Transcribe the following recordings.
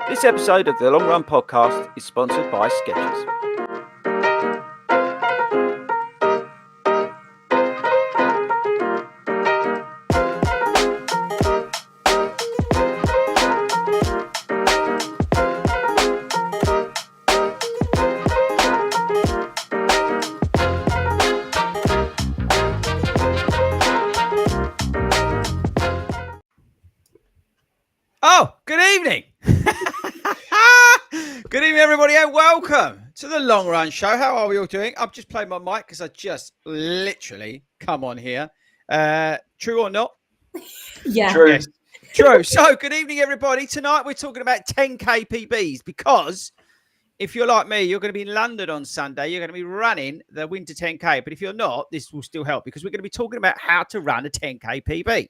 This episode of the Long Run Podcast is sponsored by Skechers. Oh, good evening. Good evening, everybody, and welcome to the Long Run Show. How are we all doing? I've just played my mic because I just literally come on here. True or not? Yeah. True. Yes. True. So, good evening, everybody. Tonight we're talking about 10K PBs because if you're like me, you're going to be in London on Sunday. You're going to be running the Winter 10K. But if you're not, this will still help because we're going to be talking about how to run a 10K PB.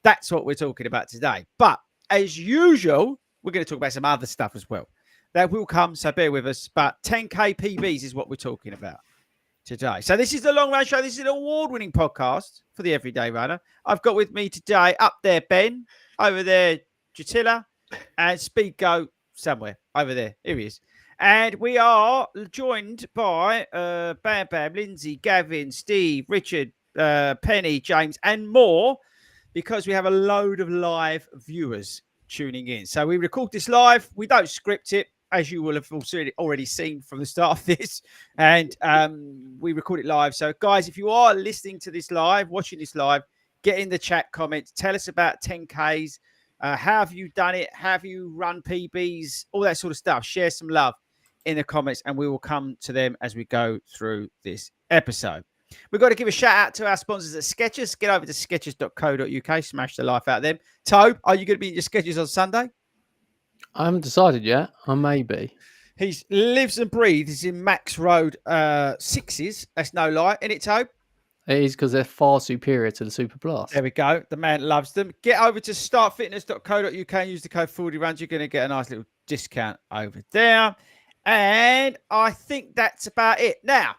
That's what we're talking about today. But as usual, we're going to talk about some other stuff as well. That will come, so bear with us. But 10K PBs is what we're talking about today. So this is the Long Run Show. This is an award-winning podcast for the everyday runner. I've got with me today, up there, Ben, over there, Jatilla, and Speed Go somewhere over there. Here he is. And we are joined by Bam Bam, Lindsay, Gavin, Steve, Richard, Penny, James, and more, because we have a load of live viewers tuning in. So we record this live. We don't script it, as you will have already seen from the start of this. And we record it live. So, guys, if you are listening to this live, watching this live, get in the chat comments. Tell us about 10Ks. How have you done it? Have you run PBs? All that sort of stuff. Share some love in the comments, and we will come to them as we go through this episode. We've got to give a shout out to our sponsors at Skechers. Get over to skechers.co.uk. Smash the life out of them. Tobe, are you going to be in your Skechers on Sunday? I haven't decided yet. I may be. He lives and breathes in Max Road 6s. That's no lie. Isn't it, Tobe? It is because they're far superior to the Super Blast. There we go. The man loves them. Get over to startfitness.co.uk and use the code FORDY. You're going to get a nice little discount over there. And I think that's about it. Now,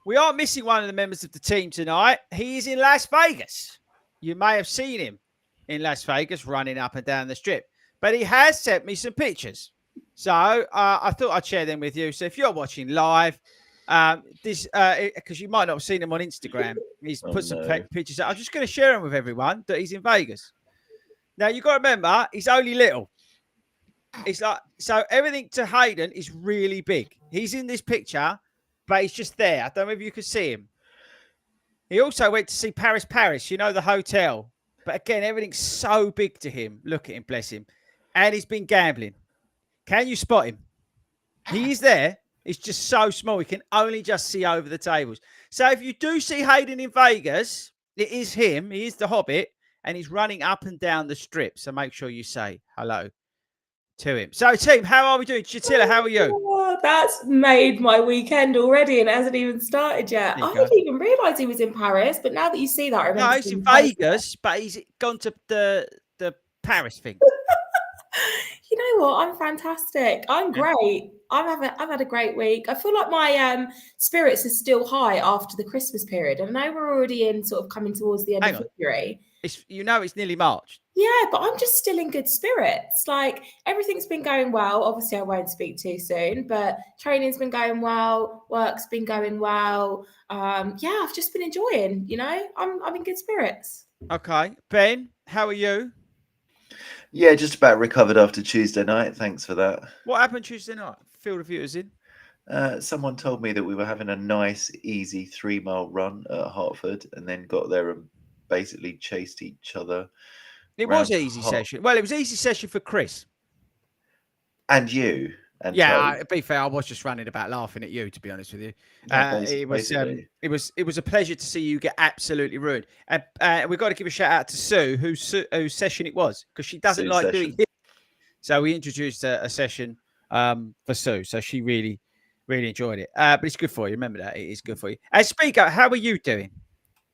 we are missing one of the members of the team tonight. He is in Las Vegas. You may have seen him in Las Vegas running up and down the strip. But he has sent me some pictures. So I thought I'd share them with you. So if you're watching live, because you might not have seen him on Instagram, he's put some pictures out. I'm just going to share them with everyone that he's in Vegas. Now, you've got to remember, he's only little. It's like, so everything to Hayden is really big. He's in this picture, but he's just there. I don't know if you could see him. He also went to see Paris, you know, the hotel. But again, everything's so big to him. Look at him, bless him. And he's been gambling. Can you spot him? He is there. It's just so small. He can only just see over the tables. So if you do see Hayden in Vegas, it is him. He is the Hobbit. And he's running up and down the strip. So make sure you say hello to him. So, team, how are we doing? Chatilla, how are you? Oh, that's made my weekend already and it hasn't even started yet. I didn't even realise he was in Paris, but now that you see that, I remember. No, he's in Vegas, but he's gone to the Paris thing. You know what? I'm fantastic. I'm great. I've had a great week. I feel like my spirits are still high after the Christmas period. I know we're already in sort of coming towards the end of February. It's nearly March. Yeah, but I'm just still in good spirits. Like, everything's been going well. Obviously, I won't speak too soon, but training's been going well. Work's been going well. Yeah, I've just been enjoying, you know. I'm in good spirits. Okay. Ben, how are you? Yeah, just about recovered after Tuesday night. Thanks for that. What happened Tuesday night? Field of viewers in? Someone told me that we were having a nice, easy 3-mile run at Hartford and then got there and basically chased each other. It was an easy session. Well, it was an easy session for Chris. And you. And yeah, to be fair, I was just running about laughing at you, to be honest with you. It was a pleasure to see you get absolutely ruined. We've got to give a shout out to Sue, whose session it was, because she doesn't like doing it. So we introduced a session for Sue. So she really, really enjoyed it. But it's good for you. Remember that. It is good for you. Speak up. How are you doing?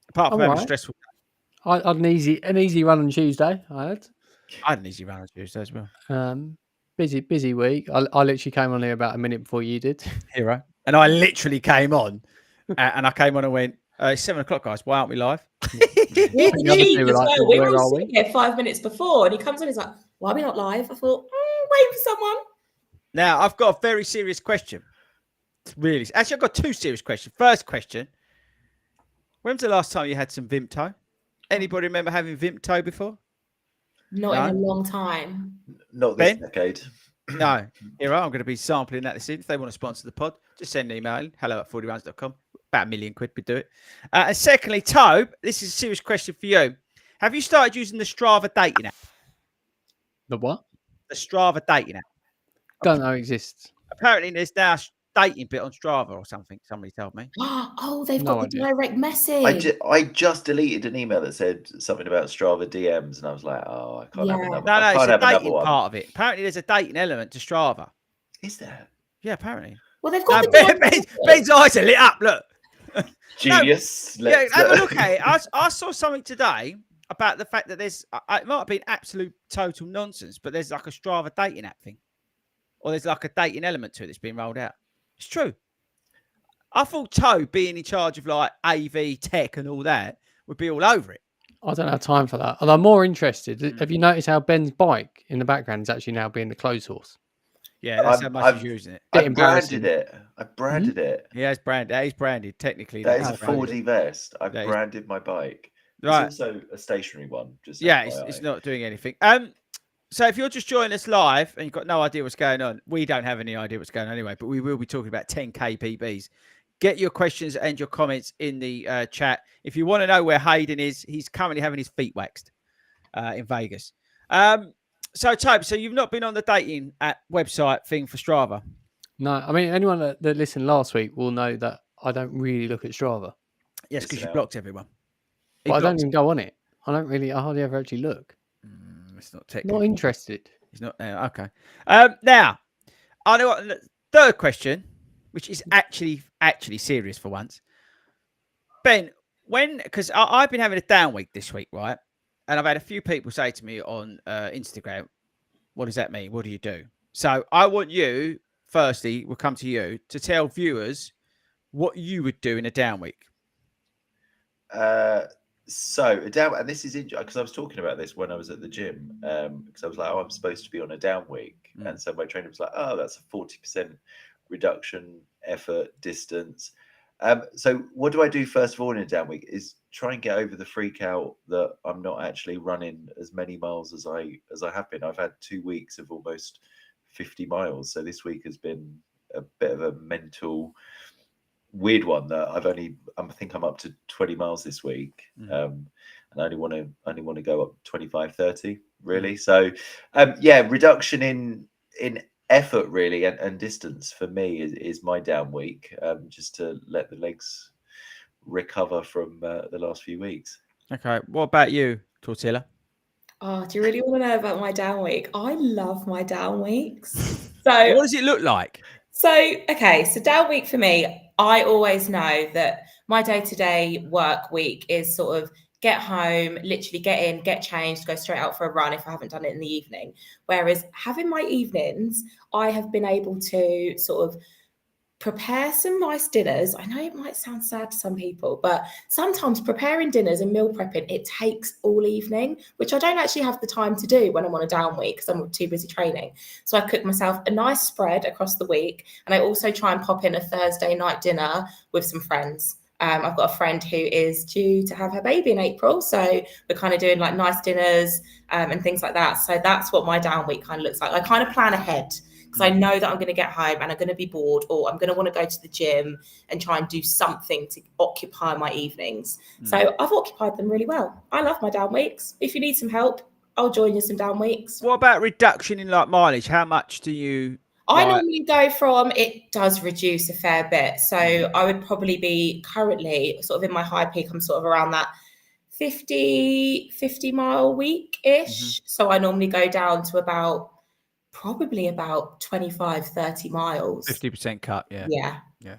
Apart from having a stressful day. I had an easy run on Tuesday. I had an easy run on Tuesday as well. Busy week. I literally came on here about a minute before you did. Hero. And I literally came on and I came on and went, it's 7 o'clock, guys. Why aren't we live? We were all sitting here 5 minutes before and he comes on, he's like, why are we not live? I thought, waiting for someone. Now, I've got a very serious question. Really. Actually, I've got two serious questions. First question. When's the last time you had some Vimto? Anybody remember having Vimto before? Not in a long time. Not this Ben? decade. No. Here I'm going to be sampling that this evening. If they want to sponsor the pod, just send an email. hello@40rounds.com. About £1 million would do it. And secondly, Tobe, this is a serious question for you. Have you started using the Strava dating app? The what? The Strava dating app. Don't know it exists. Apparently, there's now a dating bit on Strava or something. Somebody told me. Oh, they've No got the idea. direct message. I just deleted an email that said something about Strava DMs, and I was like, oh, I can't have Yeah. another. No, I it's can't a have another dating one. part of it. Apparently, there's a dating element to Strava. Is there? Yeah, apparently. Well, they've No, got the direct Ben's message. eyes are lit up. Look. Genius. Yeah, have a look at it. I saw something today about the fact that there's, it might have been absolute total nonsense, but there's like a Strava dating app thing. Or there's like a dating element to it that's been rolled out. It's true. I thought Toe being in charge of like AV tech and all that would be all over it. I don't have time for that. And I'm more interested. Have you noticed how Ben's bike in the background is actually now being the clothes horse? Yeah, that's how much he's using it. Bit I embarrassing. branded it. I branded it. He has branded. That is branded technically. That is a branded. 4D vest. I That is- branded my bike. Right. It's also a stationary one. Just Yeah, FYI. it's not doing anything. So if you're just joining us live and you've got no idea what's going on, we don't have any idea what's going on anyway, but we will be talking about 10K PBs. Get your questions and your comments in the chat. If you want to know where Hayden is, he's currently having his feet waxed in Vegas. So, Tobe, so you've not been on the dating app website thing for Strava? No, I mean, anyone that listened last week will know that I don't really look at Strava. Yes, because Listen you out. blocked everyone. He But I don't blocked- even go on it. I hardly ever actually look. It's not technical. Not interested. He's not. Okay. Now, I know what. Third question, which is actually serious for once. Ben, because I've been having a down week this week, right? And I've had a few people say to me on Instagram, "What does that mean? What do you do?" So I want you, firstly, we'll come to you to tell viewers what you would do in a down week. So down, and this is because I was talking about this when I was at the gym, because I was like, oh, I'm supposed to be on a down week, and so my trainer was like, oh, that's a 40% reduction, effort, distance. So what do I do first of all in a down week is try and get over the freak out that I'm not actually running as many miles as I have been. I've had 2 weeks of almost 50 miles, so this week has been a bit of a mental weird one that I think I'm up to 20 miles this week, and I only want to go up 25, 30 really. So reduction in effort really and distance for me is my down week, just to let the legs recover from the last few weeks. Okay. What about you, Tortilla? Oh, do you really want to know about my down week? I love my down weeks. What does it look like? So down week for me, I always know that my day-to-day work week is sort of get home, literally get in, get changed, go straight out for a run if I haven't done it in the evening. Whereas having my evenings, I have been able to sort of prepare some nice dinners. I know it might sound sad to some people, but sometimes preparing dinners and meal prepping, it takes all evening, which I don't actually have the time to do when I'm on a down week because I'm too busy training. So I cook myself a nice spread across the week. And I also try and pop in a Thursday night dinner with some friends. I've got a friend who is due to have her baby in April. So we're kind of doing like nice dinners and things like that. So that's what my down week kind of looks like. I kind of plan ahead, because I know that I'm going to get home and I'm going to be bored, or I'm going to want to go to the gym and try and do something to occupy my evenings. So I've occupied them really well. I love my down weeks. If you need some help, I'll join you some down weeks. What about reduction in like mileage? How much do you? I normally go from, it does reduce a fair bit. So I would probably be currently sort of in my high peak. I'm sort of around that 50 mile week-ish. So I normally go down to probably about 25, 30 miles. 50% cut, yeah. Yeah.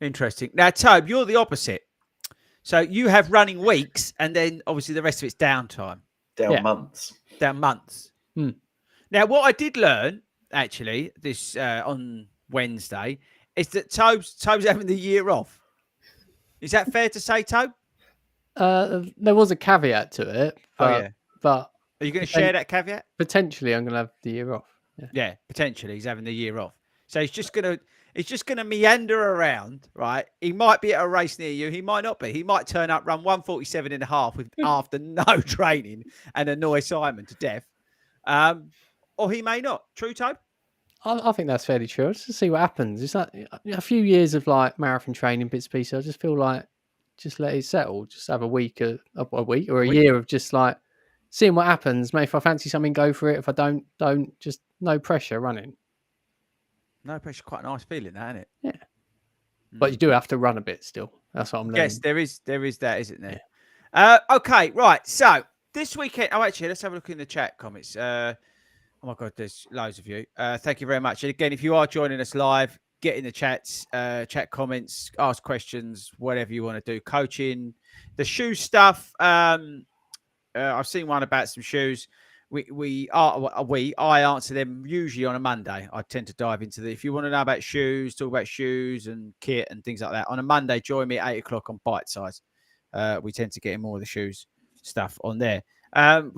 Interesting. Now, Tobe, you're the opposite. So you have running weeks, and then obviously the rest of it's downtime. Months. Down months. Now, what I did learn, actually, this on Wednesday, is that Tobe's having the year off. Is that fair to say, Tobe? There was a caveat to it. But, Oh, yeah. But Are you going to share that caveat? potentially I'm going to have the year off. Yeah, potentially he's having the year off. So he's just gonna meander around, right? He might be at a race near you. He might not be. He might turn up, run 1:47.5 with after no training and annoy Simon to death. Or he may not. True, Tobe? I think that's fairly true. Just to see what happens. It's like a few years of like marathon training, bits and pieces. I just feel like just let it settle. Just have a week or a year of just like seeing what happens. Maybe if I fancy something, go for it. If I don't. Just no pressure running. No pressure. Quite a nice feeling, that, isn't it? Yeah. But you do have to run a bit still. That's what I'm learning. Yes, there is that, isn't there? Yeah. Okay, right. So this weekend. Oh, actually, let's have a look in the chat comments. Oh my God, there's loads of you. Thank you very much. And again, if you are joining us live, get in the chats, chat comments, ask questions, whatever you want to do. Coaching, the shoe stuff. I've seen one about some shoes. I answer them usually on a Monday. I tend to dive into if you want to know about shoes, talk about shoes and kit and things like that. On a Monday, join me at 8:00 on Bite Size. We tend to get in more of the shoes stuff on there. But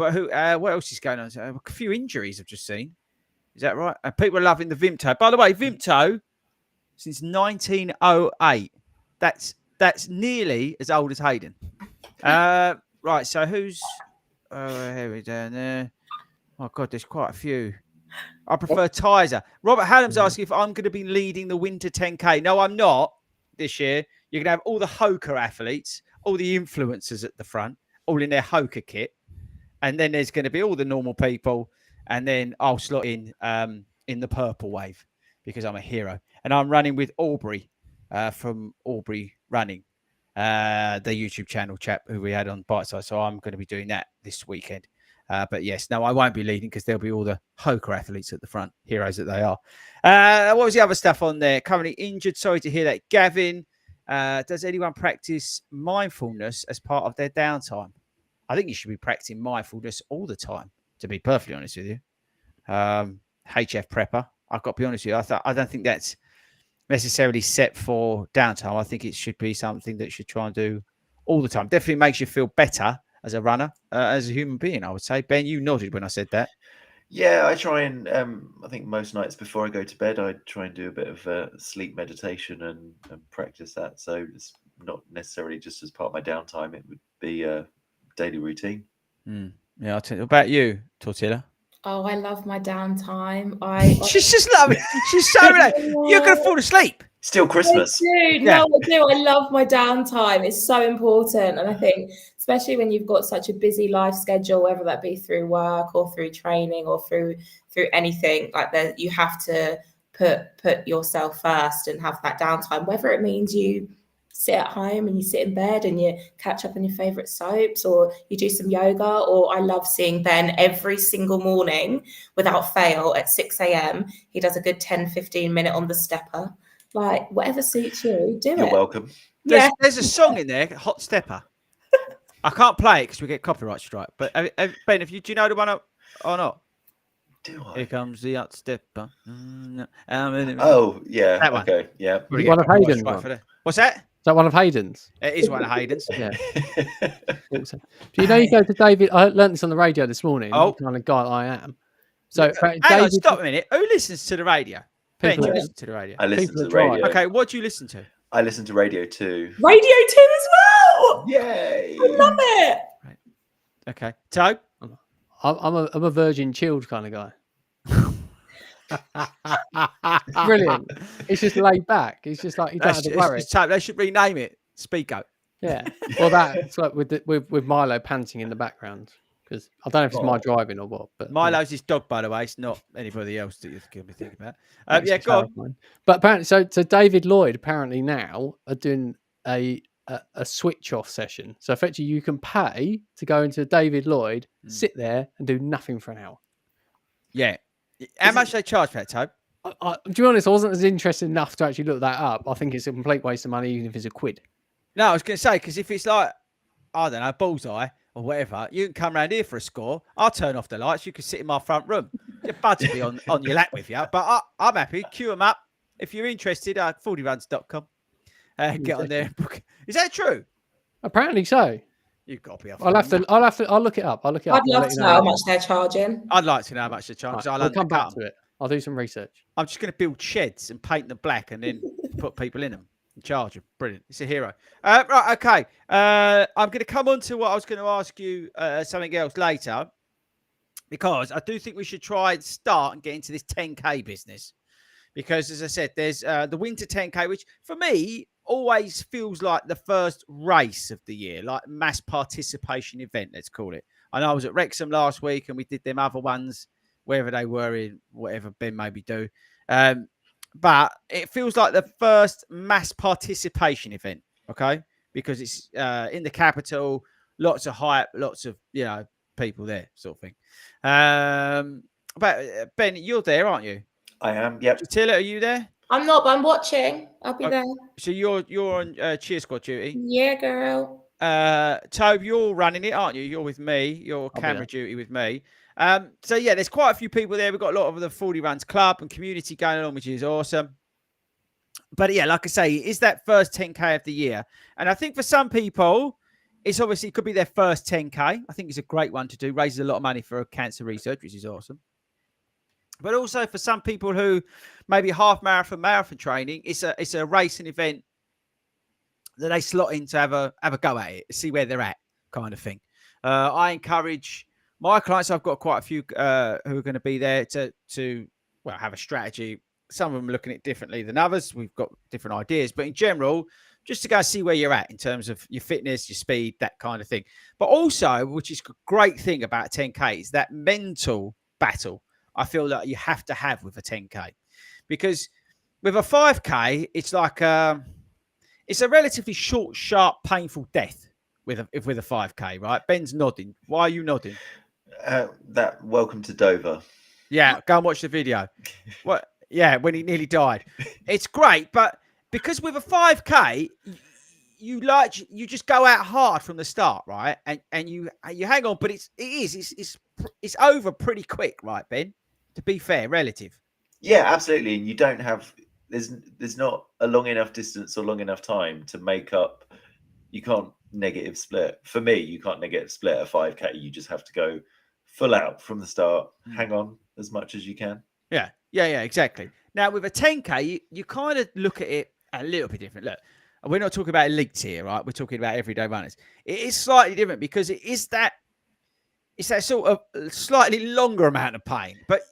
what else is going on? A few injuries I've just seen. Is that right? People are loving the Vimto. By the way, Vimto since 1908. That's nearly as old as Hayden. Right. So who's? Here we down there. Oh God, there's quite a few. I prefer Tizer. Robert Hallam's asking if I'm going to be leading the Winter 10K. No, I'm not this year. You're going to have all the Hoka athletes, all the influencers at the front, all in their Hoka kit. And then there's going to be all the normal people. And then I'll slot in the purple wave because I'm a hero. And I'm running with Aubrey from Aubrey Running, the YouTube channel chap who we had on Bite Size. So I'm going to be doing that this weekend. But yes, no, I won't be leading because there'll be all the Hoka athletes at the front, heroes that they are. What was the other stuff on there? Currently injured. Sorry to hear that. Gavin, does anyone practice mindfulness as part of their downtime? I think you should be practicing mindfulness all the time, to be perfectly honest with you. HF Prepper, I've got to be honest with you. I don't think that's necessarily set for downtime. I think it should be something that you should try and do all the time. Definitely makes you feel better as a runner, as a human being, I would say. Ben, you nodded when I said that. Yeah, I try and I think most nights before I go to bed, I try and do a bit of sleep meditation and practice that. So it's not necessarily just as part of my downtime. It would be a daily routine. Yeah, I'll tell you about you, Tortilla. Oh, I love my downtime. She's just loving. She's so relaxed. You're gonna fall asleep. Still Christmas. I do. No, I do. I love my downtime. It's so important, and I think especially when you've got such a busy life schedule, whether that be through work or through training or through anything like that, you have to put yourself first and have that downtime. Whether it means you sit at home and you sit in bed and you catch up on your favorite soaps, or you do some yoga, or I love seeing Ben every single morning without fail at 6 a.m. He does a good 10-15 minute on the stepper. Like whatever suits you, do it. You're welcome. There's a song in there, Hot Stepper. I can't play it because we get copyright strike. But Ben, do you know the one or not? Do I? Here comes the Hot Stepper. Oh yeah. That one. Okay. Yeah. One of Hayden's. What's that? Is that one of Hayden's? It is one of Hayden's. Yeah. So, do you know you go to David? I learned this on the radio this morning. Oh. The kind of guy I am. So Hang on, stop a minute. Who listens to the radio? Ben, you listen to the radio. I listen to the drive. radio. Okay, what do you listen to? I listen to Radio 2. Radio 2 as well. Yay! I love it. Right. Okay, Toe? I'm a virgin chilled kind of guy. Brilliant. It's just laid back. It's just like you don't have to worry. They should rename it Speako. Yeah. Well, that's like with Milo panting in the background, because I don't know if it's my driving or what. But Milo's his dog, by the way. It's not anybody else that you're going to be thinking about. Yeah, go on. But apparently, so David Lloyd apparently now are doing a switch off session. So effectively, you can pay to go into David Lloyd, sit there, and do nothing for an hour. Yeah. How much they charge for that, Tobe? To be honest, I wasn't as interested enough to actually look that up. I think it's a complete waste of money, even if it's a quid. No, I was going to say, because if it's like, I don't know, bullseye or whatever, you can come around here for a score. I'll turn off the lights. You can sit in my front room. Your bud will be on your lap with you. But I'm happy. Queue them up. If you're interested, FORDYruns.com. Get on there and book. Is that true? Apparently so. You've got to be up. I'll look it up. I'd love to know how much they're charging. I'd like to know how much they're charging. Right, I'll come back to it. I'll do some research. I'm just going to build sheds and paint them black and then put people in them and charge them. Brilliant. It's a hero. Right. Okay. I'm going to come on to what I was going to ask you something else later, because I do think we should try and start and get into this 10K business. Because, as I said, there's the winter 10K, which for me always feels like the first race of the year, like mass participation event, let's call it. I know I was at Wrexham last week and we did them other ones, wherever they were in, whatever Ben maybe do. But it feels like the first mass participation event, okay? Because it's in the capital, lots of hype, lots of, people there, sort of thing. But Ben, you're there, aren't you? I am. Yep. Tilla, are you there? I'm not, but I'm watching. I'll be there. So you're on cheer squad duty. Yeah, girl. Tobe, you're running it, aren't you? You're with me. You're camera duty with me. So yeah, there's quite a few people there. We've got a lot of the 40 Runs Club and community going on, which is awesome. But yeah, like I say, is that first 10K of the year? And I think for some people, it's obviously could be their first 10K. I think it's a great one to do. Raises a lot of money for cancer research, which is awesome. But also for some people who maybe half marathon training, it's a racing event that they slot in to have a go at it, see where they're at, kind of thing. I encourage my clients. I've got quite a few who are going to be there to have a strategy. Some of them are looking at it differently than others. We've got different ideas, but in general, just to go see where you're at in terms of your fitness, your speed, that kind of thing. But also, which is a great thing about 10K, is that mental battle I feel that you have to have with a 10K, because with a 5K, it's like it's a relatively short, sharp, painful death with a 5K, right? Ben's nodding. Why are you nodding? That welcome to Dover. Yeah, go and watch the video. What? Yeah, when he nearly died. It's great, but because with a 5K, you just go out hard from the start, right? And you hang on, but it's over pretty quick, right, Ben? To be fair, relative. Yeah, absolutely. And you don't have there's not a long enough distance or long enough time to make up. You can't negative split. For me, you can't negative split a 5K. You just have to go full out from the start. Hang on as much as you can. Yeah, exactly. Now with a 10K, you kind of look at it a little bit different. Look, we're not talking about elites here, right? We're talking about everyday runners. It is slightly different because it's that sort of slightly longer amount of pain, but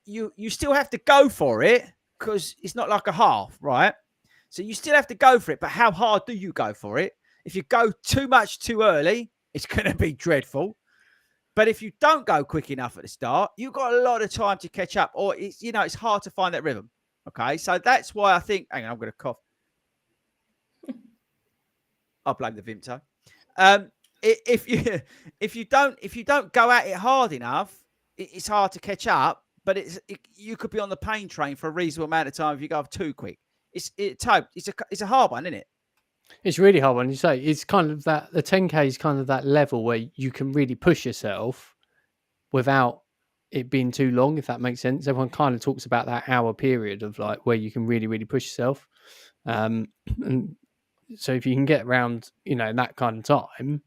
you still have to go for it because it's not like a half, right? So you still have to go for it, but how hard do you go for it? If you go too much too early, it's going to be dreadful. But if you don't go quick enough at the start, you've got a lot of time to catch up, or it's hard to find that rhythm. Okay, so that's why I think. Hang on, I'm going to cough. I'll blame the Vimto. If you don't go at it hard enough, it's hard to catch up. But you could be on the pain train for a reasonable amount of time if you go too quick. It's a hard one, isn't it? It's really hard when you say it's kind of that the 10K is kind of that level where you can really push yourself without it being too long, if that makes sense. Everyone kind of talks about that hour period of like where you can really, really push yourself. And so if you can get around, in that kind of time,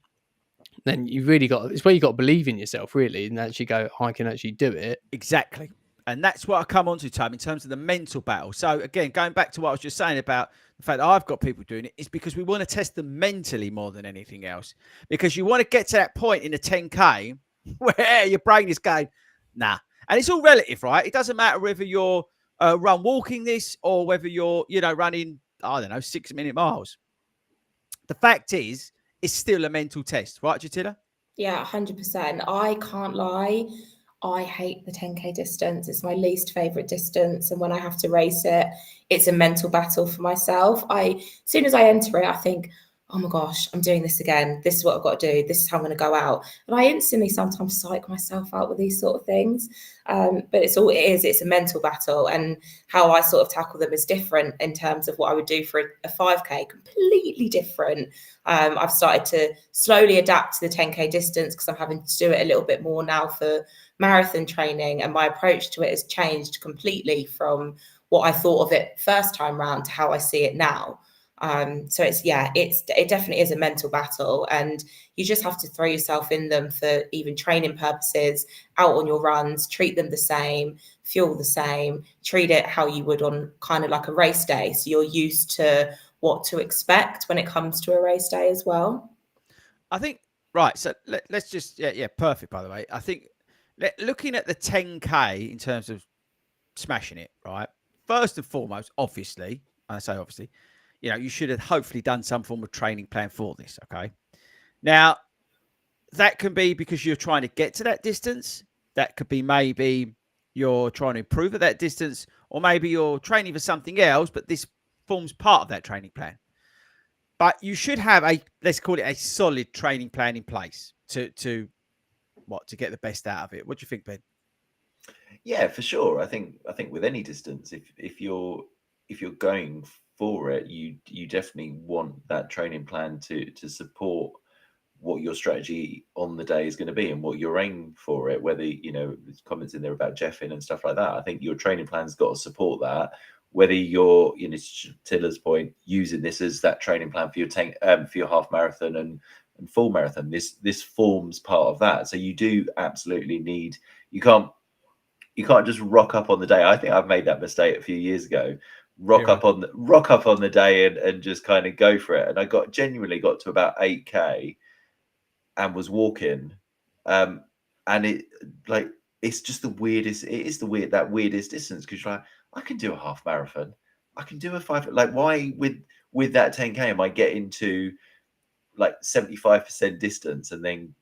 then you really it's where you got to believe in yourself, really, and actually go, I can actually do it. Exactly. And that's what I come on to, Tom, in terms of the mental battle. So again, going back to what I was just saying about the fact that I've got people doing it, is because we want to test them mentally more than anything else. Because you want to get to that point in a 10K where your brain is going, nah. And it's all relative, right? It doesn't matter whether you're walking this or whether you're, running, 6-minute miles. The fact is, it's still a mental test, right, Jatila? Yeah, 100%. I can't lie. I hate the 10K distance. It's my least favorite distance. And when I have to race it, it's a mental battle for myself. As soon as I enter it, I think, oh my gosh, I'm doing this again. This is what I've got to do. This is how I'm going to go out. And I instantly sometimes psych myself out with these sort of things. But it's a mental battle. And how I sort of tackle them is different in terms of what I would do for a 5K, completely different. I've started to slowly adapt to the 10K distance because I'm having to do it a little bit more now for marathon training. And my approach to it has changed completely from what I thought of it first time round to how I see it now. So it definitely is a mental battle, and you just have to throw yourself in them for even training purposes, out on your runs, treat them the same, fuel the same, treat it how you would on kind of like a race day. So you're used to what to expect when it comes to a race day as well. I think, right. So let's just, yeah, perfect, by the way. I think looking at the 10K in terms of smashing it, right? First and foremost, obviously, and I say obviously, you should have hopefully done some form of training plan for this. Okay. Now, that can be because you're trying to get to that distance. That could be maybe you're trying to improve at that distance, or maybe you're training for something else, but this forms part of that training plan. But you should have let's call it a solid training plan in place to get the best out of it. What do you think, Ben? Yeah, for sure. I think with any distance, if you're going for it, you definitely want that training plan to support what your strategy on the day is going to be and what your aim for it. Whether there's comments in there about Jeffing and stuff like that. I think your training plan's got to support that. Whether you're, to Tilla's point, using this as that training plan for your half marathon and full marathon, this forms part of that. So you do absolutely need. You can't just rock up on the day. I think I've made that mistake a few years ago. Rock up on the day and just kind of go for it. And I genuinely got to about 8K and was walking. And it's just the weirdest. It is that weirdest distance, because you're like, I can do a half marathon. I can do a 5. Like, why with that 10K am I getting to like 75% distance and then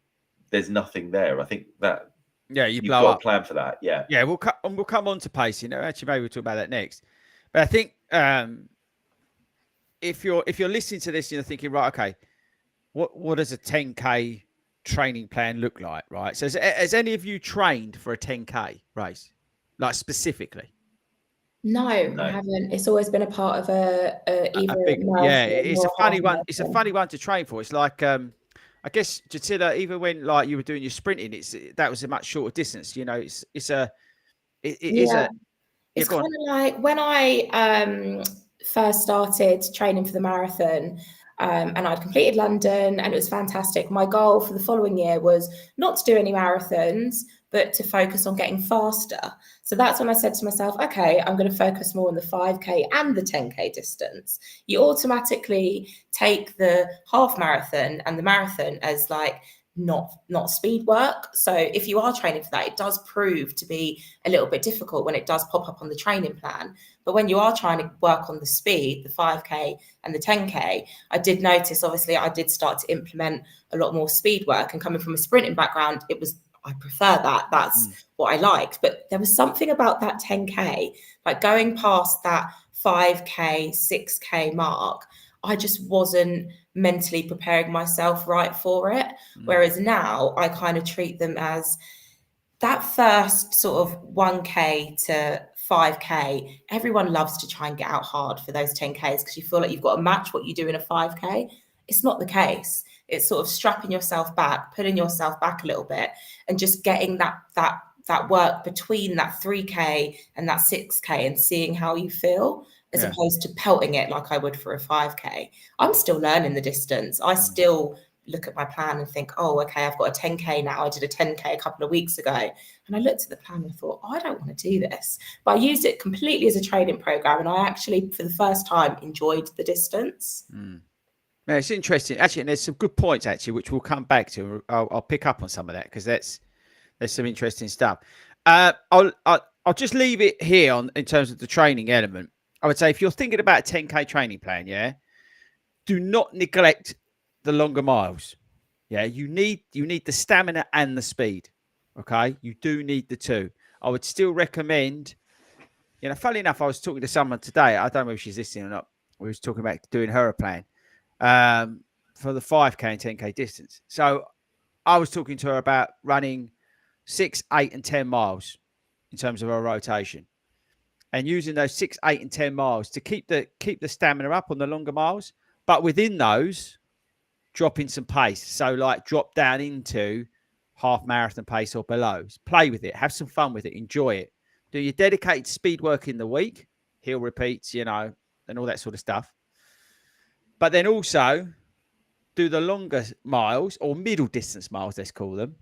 there's nothing there? I think that. Yeah, you've blow got up. a plan for that. Yeah. Yeah, we'll come on to pacing. Actually, maybe we'll talk about that next. But I think if you're listening to this, you're thinking, right, okay, what does a 10K training plan look like, right? So has any of you trained for a 10K race, like specifically? No, I haven't. It's always been a part of either a big, it's a funny one. It's a funny one to train for. It's like I guess, Jatila, even when like you were doing your sprinting, that was a much shorter distance. It's kind of like when I first started training for the marathon, and I'd completed London and it was fantastic. My goal for the following year was not to do any marathons, but to focus on getting faster. So that's when I said to myself, okay, I'm going to focus more on the 5K and the 10K distance. You automatically take the half marathon and the marathon as like not speed work. So if you are training for that, it does prove to be a little bit difficult when it does pop up on the training plan. But when you are trying to work on the speed, the 5K and the 10K, I did notice, obviously, I did start to implement a lot more speed work. And coming from a sprinting background, I prefer that. That's what I liked. But there was something about that 10K, like going past that 5K, 6K mark, I just wasn't mentally preparing myself right for it. Whereas now I kind of treat them as that first sort of 1K to 5K. Everyone loves to try and get out hard for those 10Ks because you feel like you've got to match what you do in a 5K. It's not the case. It's sort of strapping yourself back, putting yourself back a little bit, and just getting that work between that 3K and that 6K and seeing how you feel, as opposed to pelting it like I would for a 5K. I'm still learning the distance. I still look at my plan and think, oh, okay, I've got a 10K now. I did a 10K a couple of weeks ago. And I looked at the plan and thought, I don't want to do this. But I used it completely as a training program. And I actually, for the first time, enjoyed the distance. Yeah, it's interesting. Actually, and there's some good points, actually, which we'll come back to. I'll pick up on some of that because there's some interesting stuff. I'll just leave it here in terms of the training element. I would say if you're thinking about a 10K training plan, do not neglect the longer miles. Yeah, you need the stamina and the speed. Okay, you do need the two. I would still recommend. Funnily enough, I was talking to someone today. I don't know if she's listening or not. We was talking about doing her a plan for the 5K and 10K distance. So I was talking to her about running 6, 8, and 10 miles in terms of her rotation, and using those 6, 8, and 10 miles to keep the stamina up on the longer miles, but within those, dropping some pace. So like drop down into half marathon pace or below. Play with it, have some fun with it, enjoy it. Do your dedicated speed work in the week, heel repeats, and all that sort of stuff. but then also do the longer miles or middle distance miles, let's call them.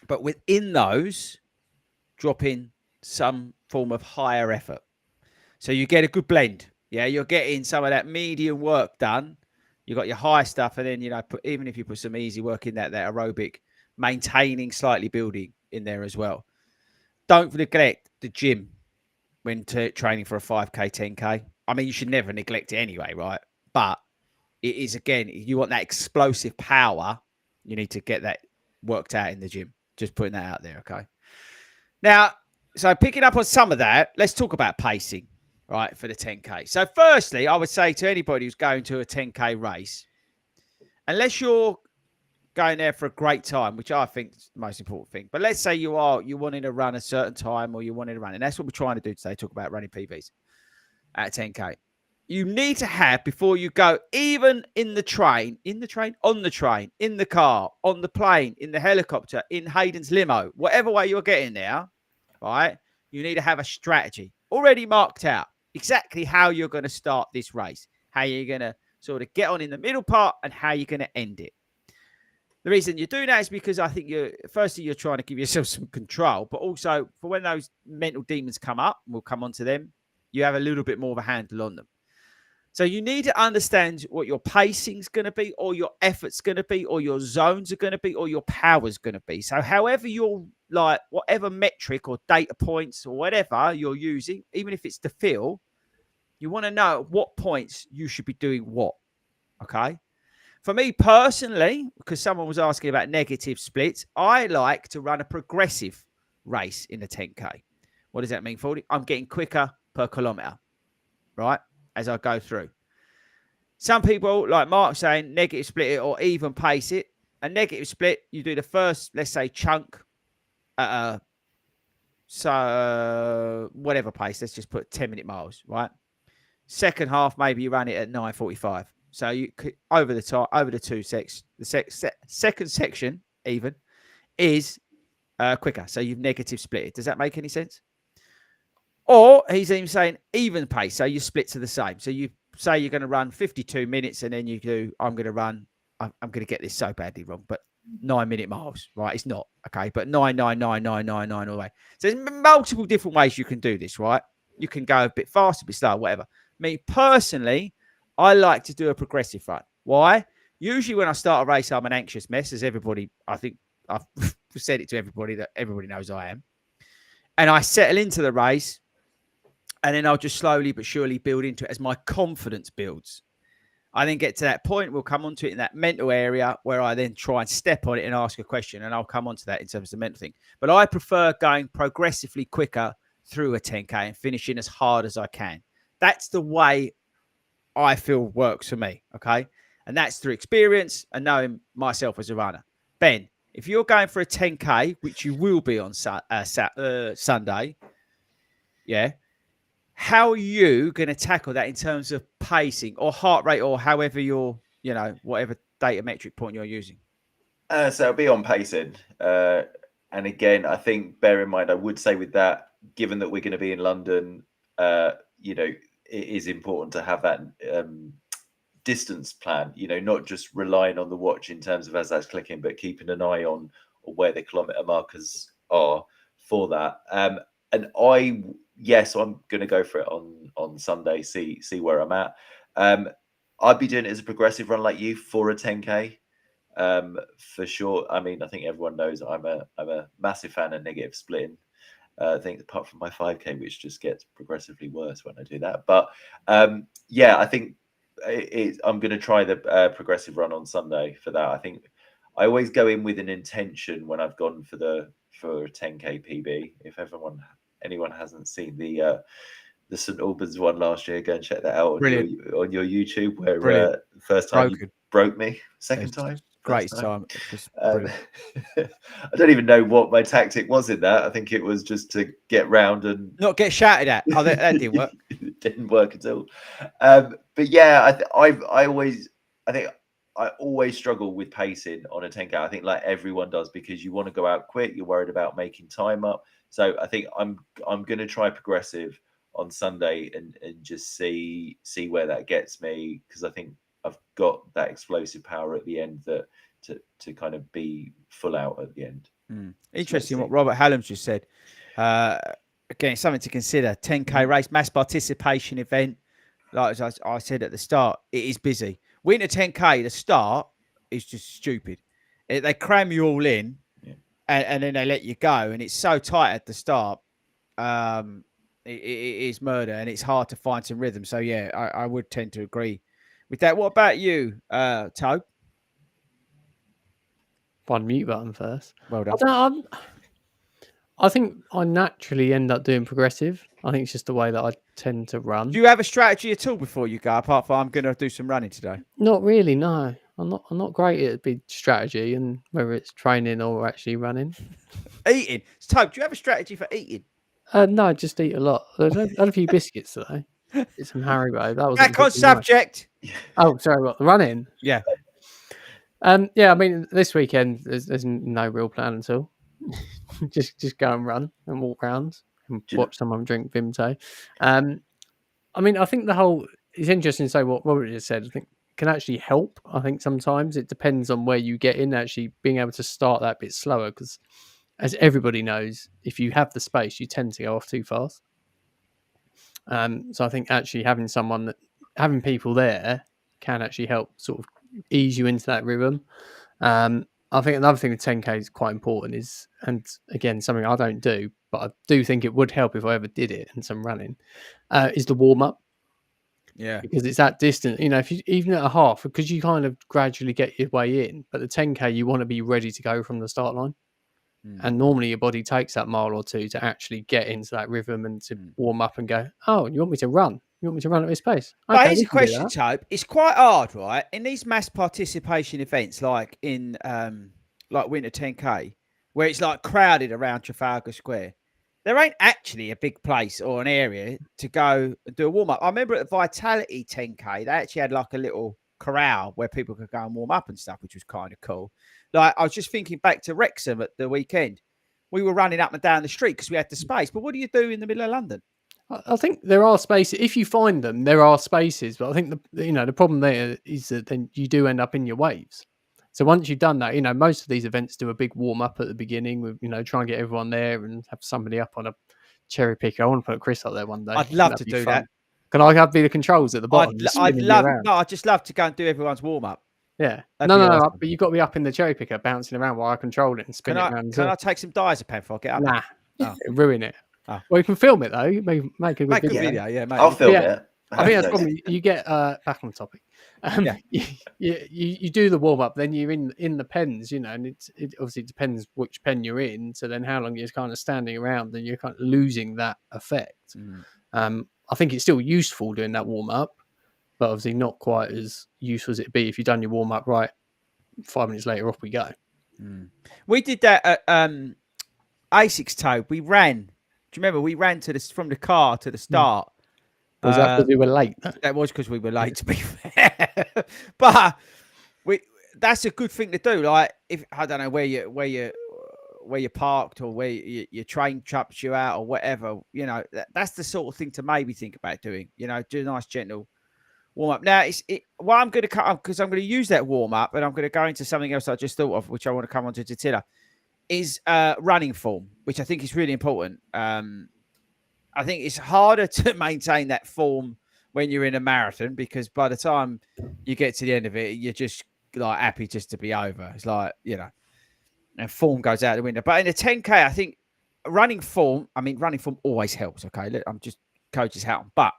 But within those, drop in some form of higher effort. So you get a good blend. Yeah, you're getting some of that medium work done. You got your high stuff, and then even if you put some easy work in that aerobic, maintaining, slightly building in there as well. Don't neglect the gym when training for a 5K, 10K. I mean, you should never neglect it anyway, right? But it is, again, you want that explosive power, you need to get that worked out in the gym. Just putting that out there, okay? Now, so picking up on some of that, let's talk about pacing, right, for the 10K. So firstly, I would say to anybody who's going to a 10K race, unless you're going there for a great time, which I think is the most important thing, but let's say you're wanting to run a certain time, or you wanting to run, and that's what we're trying to do today, talk about running PBs at 10K. You need to have, before you go, even on the train, in the car, on the plane, in the helicopter, in Hayden's limo, whatever way you're getting there, right? You need to have a strategy already marked out, exactly how you're going to start this race, how you're going to sort of get on in the middle part, and how you're going to end it. The reason you're doing that is because I think you're trying to give yourself some control, but also for when those mental demons come up, and we'll come on to them, you have a little bit more of a handle on them. So you need to understand what your pacing's going to be, or your effort's going to be, or your zones are going to be, or your power's going to be. So however you're whatever metric or data points or whatever you're using, even if it's to feel, you want to know at what points you should be doing what. Okay. For me personally, because someone was asking about negative splits, I like to run a progressive race in the 10K. What does that mean, FORDY? I'm getting quicker per kilometer, right, as I go through. Some people, like Mark, saying negative split it or even pace it. A negative split, you do the first, let's say, chunk at whatever pace. Let's just put 10-minute miles, right? Second half, maybe you run it at 9:45. So you over the two sections. The second section even is quicker. So you've negative split it. Does that make any sense? Or he's even saying even pace. So you split to the same. So you say you're going to run 52 minutes, and then you do, I'm going to get this so badly wrong, but 9-minute miles, right? It's not, okay? But 9 all the way. So there's multiple different ways you can do this, right? You can go a bit faster, a bit slower, whatever. Me personally, I like to do a progressive run. Why? Usually when I start a race, I'm an anxious mess, as everybody, I think I've said it to everybody that everybody knows I am. And I settle into the race, and then I'll just slowly but surely build into it as my confidence builds. I then get to that point, we'll come onto it in that mental area where I then try and step on it and ask a question, and I'll come onto that in terms of the mental thing. But I prefer going progressively quicker through a 10K and finishing as hard as I can. That's the way I feel works for me, okay? And that's through experience and knowing myself as a runner. Ben, if you're going for a 10K, which you will be on Sunday, yeah, how are you going to tackle that in terms of pacing or heart rate, or however you're, whatever data metric point you're using? So it'll be on pacing. And again, I think, bear in mind, I would say with that, given that we're going to be in London, it is important to have that distance plan, not just relying on the watch in terms of as that's clicking, but keeping an eye on where the kilometer markers are for that. And so I'm going to go for it on Sunday, see where I'm at. I'd be doing it as a progressive run like you for a 10K. For sure. I mean, I think everyone knows I'm a massive fan of negative splitting. I think apart from my 5K, which just gets progressively worse when I do that. But I think I'm going to try the progressive run on Sunday for that. I think I always go in with an intention when I've gone for a 10K PB. If anyone hasn't seen the St Albans one last year, go and check that out on your YouTube, where first time you broke me, second time. Great time. I don't even know what my tactic was in that. I think it was just to get round and not get shouted at. Oh, that didn't work. It didn't work at all. But yeah, I always struggle with pacing on a 10K. I think like everyone does, because you want to go out quick. You're worried about making time up. So I think I'm going to try progressive on Sunday and just see where that gets me, because I think I've got that explosive power at the end that to kind of be full out at the end. Interesting what Robert Hallam's just said. Again, something to consider. 10K race, mass participation event. Like as I said at the start, it is busy. Winter 10K, the start is just stupid. They cram you all in, and then they let you go, and it's so tight at the start. It is murder, and it's hard to find some rhythm. So yeah, I would tend to agree with that. What about you, Toe? Find mute button first. Well done. I think I naturally end up doing progressive. I think it's just the way that I tend to run. Do you have a strategy at all before you go? Apart from I'm going to do some running today. Not really. No, I'm not great at big strategy, and whether it's training or actually running. Eating. Toe, do you have a strategy for eating? No, I just eat a lot. I had a few biscuits today. Did some Haribo. That was Back on subject. Oh, sorry. What, the running? Yeah. Yeah. I mean, this weekend there's no real plan at all. just go and run and walk around and watch someone drink Vimto. I mean, I think it's interesting to say what Robert just said. I think can actually help. I think sometimes it depends on where you get in, actually being able to start that bit slower, because as everybody knows, if you have the space, you tend to go off too fast. So I think actually having people there can actually help sort of ease you into that rhythm. I think another thing with 10K is quite important and again, something I don't do, but I do think it would help if I ever did it and some running, is the warm up. Yeah. Because it's that distance, if you, even at a half, because you kind of gradually get your way in, but the 10K, you want to be ready to go from the start line. And normally your body takes that mile or two to actually get into that rhythm and to warm up and go, oh, you want me to run? You want me to run at this pace? Okay, but here's a question, Tope. It's quite hard, right? In these mass participation events, like in like Winter 10K, where it's like crowded around Trafalgar Square, there ain't actually a big place or an area to go and do a warm up. I remember at the Vitality 10K, they actually had like a little corral where people could go and warm up and stuff, which was kind of cool. Like I was just thinking back to Wrexham at the weekend. We were running up and down the street because we had the space. But what do you do in the middle of London? I think there are spaces. If you find them, there are spaces. But I think the problem there is that then you do end up in your waves. So once you've done that, most of these events do a big warm up at the beginning with, try and get everyone there and have somebody up on a cherry picker. I want to put Chris up there one day. I'd love to do that. Can I be the controls at the bottom? I'd just love to go and do everyone's warm up. Yeah. No, but you've got to be up in the cherry picker, bouncing around while I control it and spin it around. Can I take some diazepam before I get up? Nah, ruin it. Oh. Well, you can film it though. Make a good video. Yeah, mate. I'll film it. I think that's probably you get back on the topic. You do the warm up, then you're in the pens, and it obviously depends which pen you're in. So then how long you're kind of standing around, then you're kind of losing that effect. I think it's still useful doing that warm up, but obviously not quite as useful as it'd be if you've done your warm up right. 5 minutes later, off we go. We did that at ASICS Toe. We ran. Do you remember? We ran from the car to the start. Was that because we were late? That was because we were late, to be fair. But that's a good thing to do. Like, if I don't know where you parked or where your train traps you out or whatever, that's the sort of thing to maybe think about doing. Do a nice gentle warm up. Now, what I'm going to cut off, because I'm going to use that warm up and I'm going to go into something else I just thought of, which I want to come on to Tilla, is running form, which I think is really important. I think it's harder to maintain that form when you're in a marathon, because by the time you get to the end of it, you're just like happy just to be over. It's like, and form goes out the window. But in a 10K, I think running form always helps. Okay. I'm just coach's hat on. But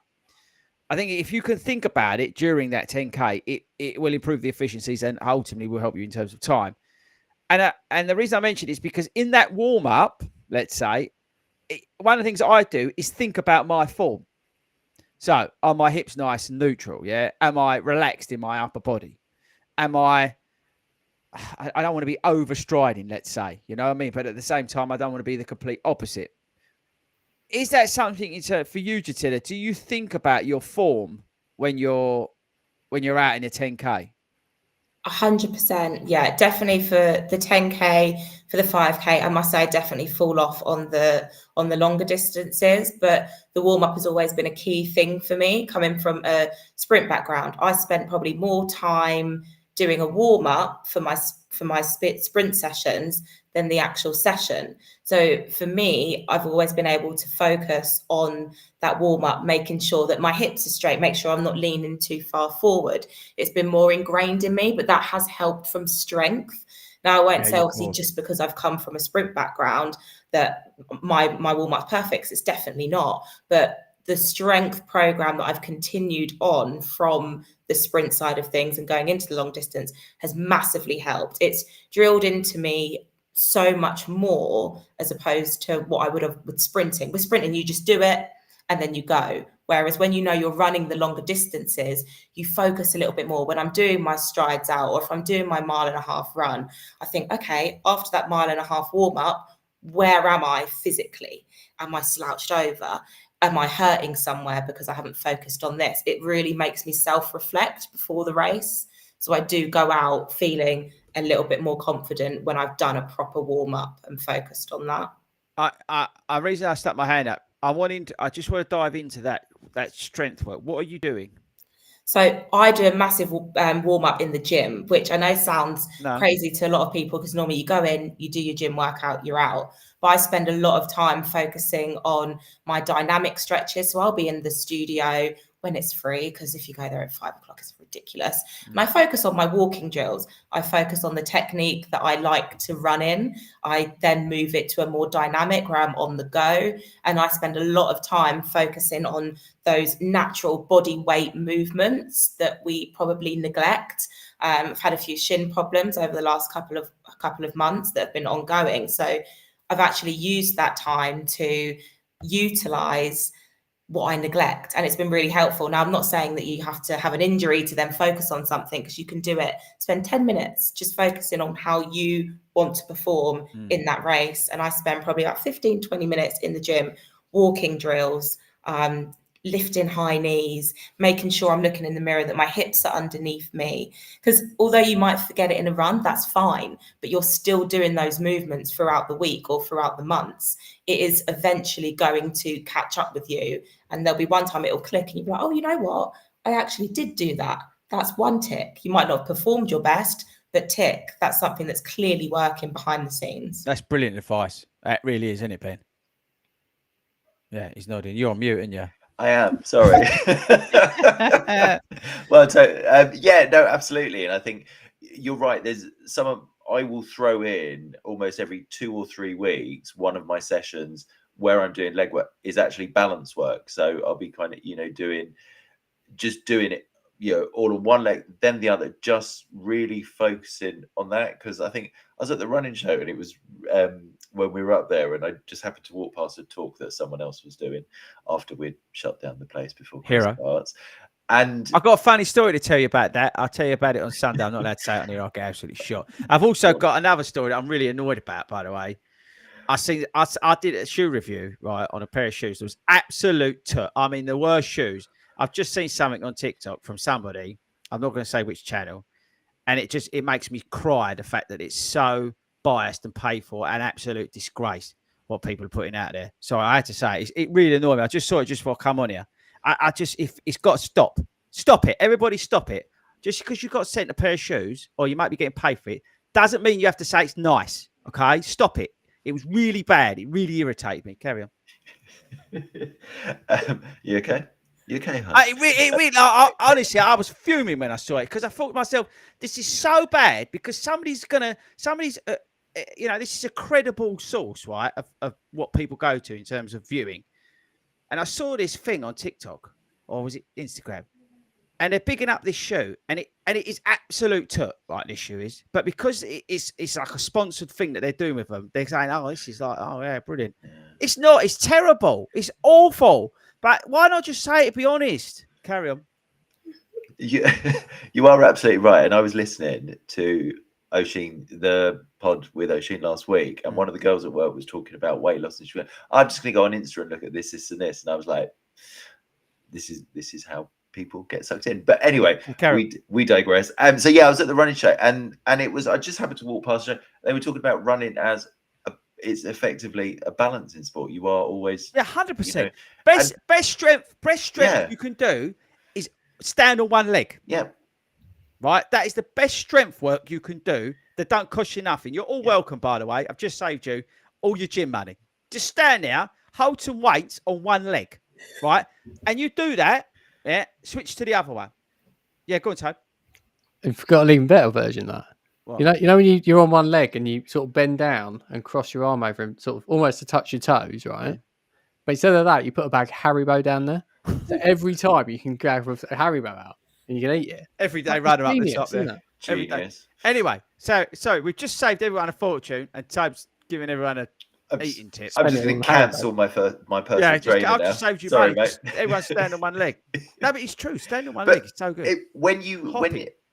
I think if you can think about it during that 10K, it will improve the efficiencies and ultimately will help you in terms of time. And the reason I mention it is because in that warm up, let's say, one of the things I do is think about my form. So are my hips nice and neutral? Yeah. Am I relaxed in my upper body? I don't want to be overstriding, let's say, you know what I mean? But at the same time, I don't want to be the complete opposite. Is that something for you, Jatila? Do you think about your form when you're out in a 10K? 100%. Yeah, definitely for the 10K, for the 5K, I must say I definitely fall off on the longer distances, but the warm-up has always been a key thing for me. Coming from a sprint background, I spent probably more time doing a warm-up for my sprint sessions than the actual session. So for me, I've always been able to focus on that warm-up, making sure that my hips are straight, make sure I'm not leaning too far forward. It's been more ingrained in me, but that has helped from strength. Now, I won't say obviously just because I've come from a sprint background that my warm-up's perfect. It's definitely not. But the strength program that I've continued on from the sprint side of things and going into the long distance has massively helped. It's drilled into me so much more as opposed to what I would have with sprinting. With sprinting, you just do it and then you go. Whereas when you know you're running the longer distances, you focus a little bit more. When I'm doing my strides out, or if I'm doing my 1.5 mile run, I think, okay, after that 1.5 mile warm up, where am I physically? Am I slouched over? Am I hurting somewhere because I haven't focused on this? It really makes me self-reflect before the race. So I do go out feeling a little bit more confident when I've done a proper warm-up and focused on that. The reason I stuck my hand up, I just want to dive into that strength work. What are you doing? So I do a massive warm-up in the gym, which I know sounds crazy to a lot of people because normally you go in, you do your gym workout, you're out. But I spend a lot of time focusing on my dynamic stretches. So I'll be in the studio when it's free, because if you go there at 5 o'clock, it's ridiculous. And I focus on my walking drills. I focus on the technique that I like to run in. I then move it to a more dynamic where I'm on the go. And I spend a lot of time focusing on those natural body weight movements that we probably neglect. I've had a few shin problems over the last couple of months that have been ongoing. So I've actually used that time to utilize what I neglect, and it's been really helpful. Now, I'm not saying that you have to have an injury to then focus on something, because you can do it. Spend 10 minutes just focusing on how you want to perform in that race. And I spend probably about 15-20 minutes in the gym, walking drills, lifting high knees, making sure I'm looking in the mirror that my hips are underneath me. Because although you might forget it in a run, that's fine, but you're still doing those movements throughout the week or throughout the months. It is eventually going to catch up with you. And there'll be one time it'll click and you'll be like, oh, you know what? I actually did do that. That's one tick. You might not have performed your best, but tick, that's something that's clearly working behind the scenes. That's brilliant advice. That really is, isn't it, Ben? Yeah, he's nodding. You're on mute, aren't you? I am, sorry. Well, so, yeah, no, absolutely. And I think you're right. There's I will throw in almost every 2 or 3 weeks, one of my sessions where I'm doing leg work is actually balance work. So I'll be kind of, doing it, all on one leg, then the other, just really focusing on that. Because I think I was at the running show and it was when we were up there, and I just happened to walk past a talk that someone else was doing after we'd shut down the place before Hero starts. And I've got a funny story to tell you about that. I'll tell you about it on Sunday. I'm not allowed to say it on here. I'll get absolutely shot. I've also got another story that I'm really annoyed about, by the way. I did a shoe review, right, on a pair of shoes. It was absolute I mean, the worst shoes. I've just seen something on TikTok from somebody. I'm not going to say which channel. And it makes me cry, the fact that it's so biased and paid for, an absolute disgrace what people are putting out there. So I had to say, it really annoyed me. I just saw it just before I come on here. If it's got to stop. Stop it. Everybody stop it. Just because you got sent a pair of shoes or you might be getting paid for it doesn't mean you have to say it's nice. Okay? Stop it. It was really bad. It really irritated me. Carry on. You okay? You okay, hon? Honestly, I was fuming when I saw it, because I thought to myself, this is so bad, because somebody's this is a credible source, right, of what people go to in terms of viewing. And I saw this thing on TikTok, or was it Instagram? And they're bigging up this shoe, and it is absolute tut, like this shoe is. But because it's like a sponsored thing that they're doing with them, they're saying, "Oh, this is like, oh yeah, brilliant." It's not. It's terrible. It's awful. But why not just say it? Be honest. Carry on. You are absolutely right. And I was listening to Oisin, the pod with Oisin last week, and one of the girls at work was talking about weight loss, and she went, "I'm just going to go on Insta and look at this, and this," and I was like, "This is how people get sucked in. But anyway, Carry we digress. So yeah, I was at the running show, and it was, I just happened to walk past the show. They were talking about running as it's effectively a balancing sport. You are always 100%. Best strength you can do is stand on one leg. Yeah. Right, that is the best strength work you can do that don't cost you nothing. You're all welcome, by the way. I've just saved you all your gym money. Just stand there, hold some weights on one leg, right? And you do that, switch to the other one. Yeah, go on, Toad. You've got an even better version of that. What? You know when you're on one leg and you sort of bend down and cross your arm over him, sort of almost to touch your toes, right? Yeah. But instead of that, you put a bag of Haribo down there. So every time you can grab a Haribo out and you can eat it. Every day, That's runner up the genius, top there. isn't it? Every day. Anyway, so we've just saved everyone a fortune, and Toad's giving everyone a eating tip. I'm just going to cancel my personal trainer I've now. just saved you Sorry, money. mate. Everyone stand on one leg. No, but it's true. Stand on one leg. It's so good.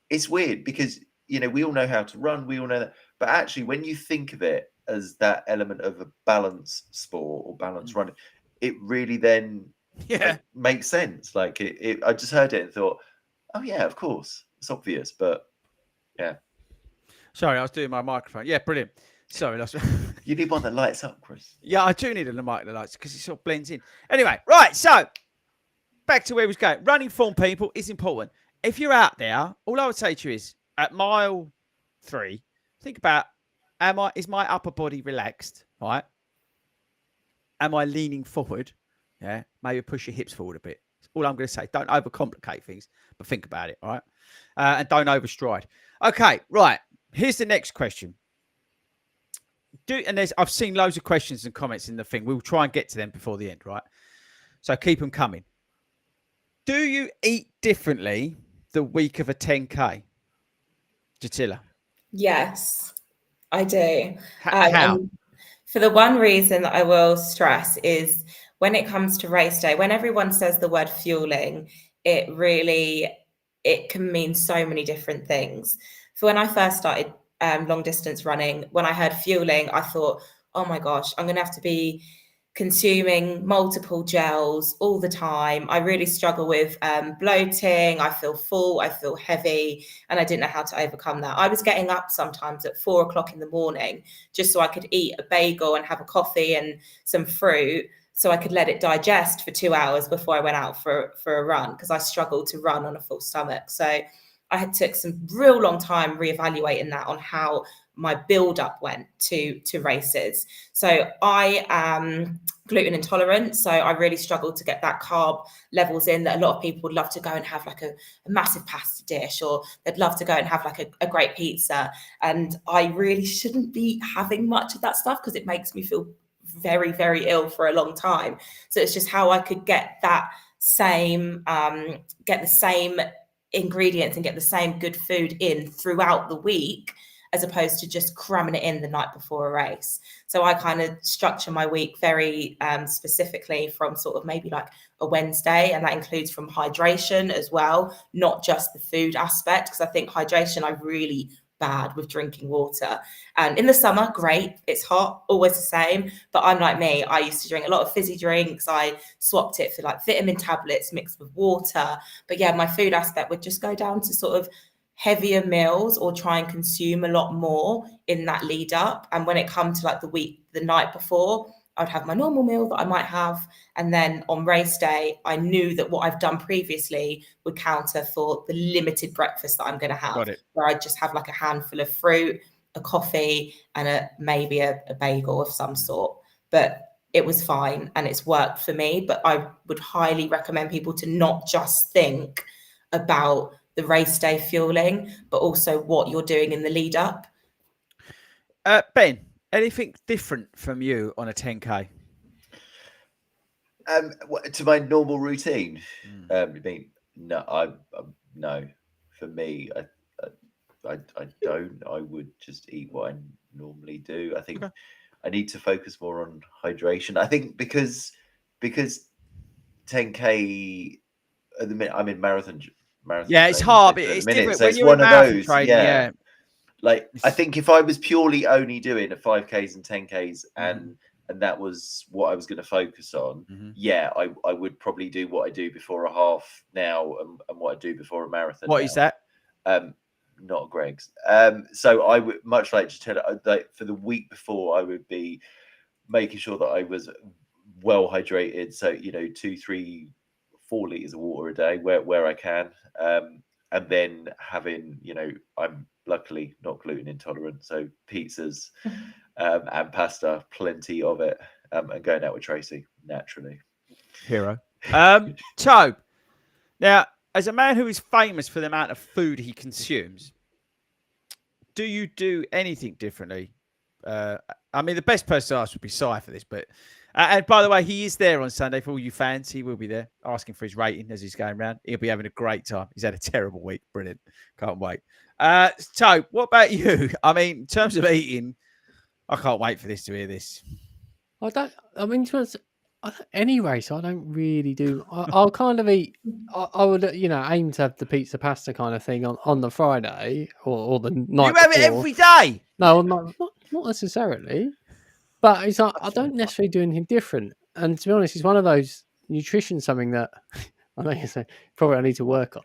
It's weird because, you know, we all know how to run. We all know that. But actually, when you think of it as that element of a balance sport or balance running, it really then makes sense. Like I just heard it and thought, oh yeah, of course, it's obvious. But yeah. Sorry, I was doing my microphone. Yeah, brilliant. Sorry, that's you need one that lights up, Chris. Yeah, I do need a mic that lights because it sort of blends in. Anyway, right. So back to where we was going. Running form, people, is important. If you're out there, all I would say to you is at mile 3, think about, is my upper body relaxed? Right? Am I leaning forward? Yeah. Maybe push your hips forward a bit. That's all I'm going to say. Don't overcomplicate things, but think about it. All right. And don't overstride. Okay. Right. Here's the next question. I've seen loads of questions and comments in the thing. We'll try and get to them before the end. Right. So keep them coming. Do you eat differently the week of a 10K? Jatila? Yes, I do. How? For the one reason that I will stress is when it comes to race day, when everyone says the word fueling, it can mean so many different things. For when I first started long distance running, when I heard fueling, I thought, oh my gosh, I'm going to have to be consuming multiple gels all the time. I really struggle with bloating. I feel full, I feel heavy, and I didn't know how to overcome that. I was getting up sometimes at 4 o'clock in the morning just so I could eat a bagel and have a coffee and some fruit so I could let it digest for 2 hours before I went out for a run, because I struggled to run on a full stomach. So I took some real long time reevaluating that on how my build up went to races. So I am gluten intolerant, so I really struggled to get that carb levels in that a lot of people would love to go and have like a massive pasta dish, or they'd love to go and have like a great pizza. And I really shouldn't be having much of that stuff because it makes me feel very, very ill for a long time. So it's just how I could get that same, get the same ingredients and get the same good food in throughout the week, as opposed to just cramming it in the night before a race. So I kind of structure my week very specifically from sort of maybe like a Wednesday, and that includes from hydration as well, not just the food aspect, because I think hydration, I'm really bad with drinking water. And in the summer, great, it's hot, always the same. But I'm like me, I used to drink a lot of fizzy drinks. I swapped it for like vitamin tablets mixed with water. But yeah, my food aspect would just go down to sort of heavier meals or try and consume a lot more in that lead up. And when it comes to like the night before, I'd have my normal meal that I might have. And then on race day, I knew that what I've done previously would counter for the limited breakfast that I'm going to have, where I just have like a handful of fruit, a coffee, and maybe a bagel of some sort. But it was fine and it's worked for me. But I would highly recommend people to not just think about the race day fueling, but also what you're doing in the lead up. Ben, anything different from you on a 10K? To my normal routine, I mean, no, no. For me, I don't. I would just eat what I normally do. I think I need to focus more on hydration. I think because 10K at the minute, I'm in marathon. Yeah, it's hard. It's different so when it's you're one in of marathon those. training. Yeah. Like I think if I was purely only doing a 5Ks and 10Ks and and that was what I was going to focus on, Mhm. yeah, I would probably do what I do before a half now, and what I do before a marathon. What is that? Not Greg's. So I would, much like Gisela, like for the week before, I would be making sure that I was well hydrated. So 2, 3, 4 liters of water a day where I can, and then having I'm luckily not gluten intolerant, so pizzas and pasta, plenty of it, and going out with Tracy naturally. Hero. So now, as a man who is famous for the amount of food he consumes, do you do anything differently? I mean, the best person to ask would be Si for this, but and by the way, he is there on Sunday for all you fans. He will be there asking for his rating as he's going around. He'll be having a great time. He's had a terrible week. Brilliant. Can't wait. So, what about you? I mean, in terms of eating, I can't wait for this to hear this. I mean, any race, I don't really do. I'll kind of eat. I would, aim to have the pizza pasta kind of thing on the Friday or the night. You have it before. every day. No, not necessarily. But it's like I don't necessarily do anything different. And to be honest, it's one of those nutrition something that I know you say probably I need to work on.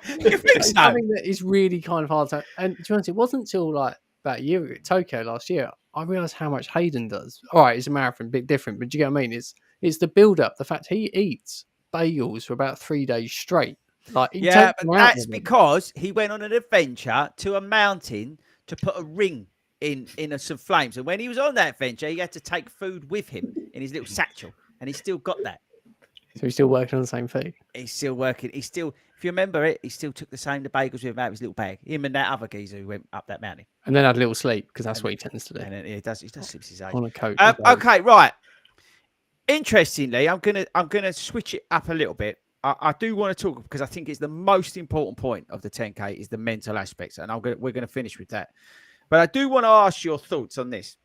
You think so? Something that is really kind of hard to. And to be honest, it wasn't until like about a year ago, Tokyo last year, I realised how much Hayden does. All right, it's a marathon, a bit different, but do you get what I mean? It's the build up, the fact he eats bagels for about 3 days straight. Like yeah, but that's because he went on an adventure to a mountain to put a ring in some flames, and when he was on that adventure, he had to take food with him in his little satchel, and he's still got that. So he's still working on the same food. He's still working. He's still, if you remember it, he still took the bagels with him out of his little bag. Him and that other geezer who went up that mountain. And then had a little sleep because that's what he tends to do. And then he does sleep his age. On a coat. Okay, right. Interestingly, I'm gonna switch it up a little bit. I do want to talk because I think it's the most important point of the 10K is the mental aspects, and we're gonna finish with that. But I do want to ask your thoughts on this.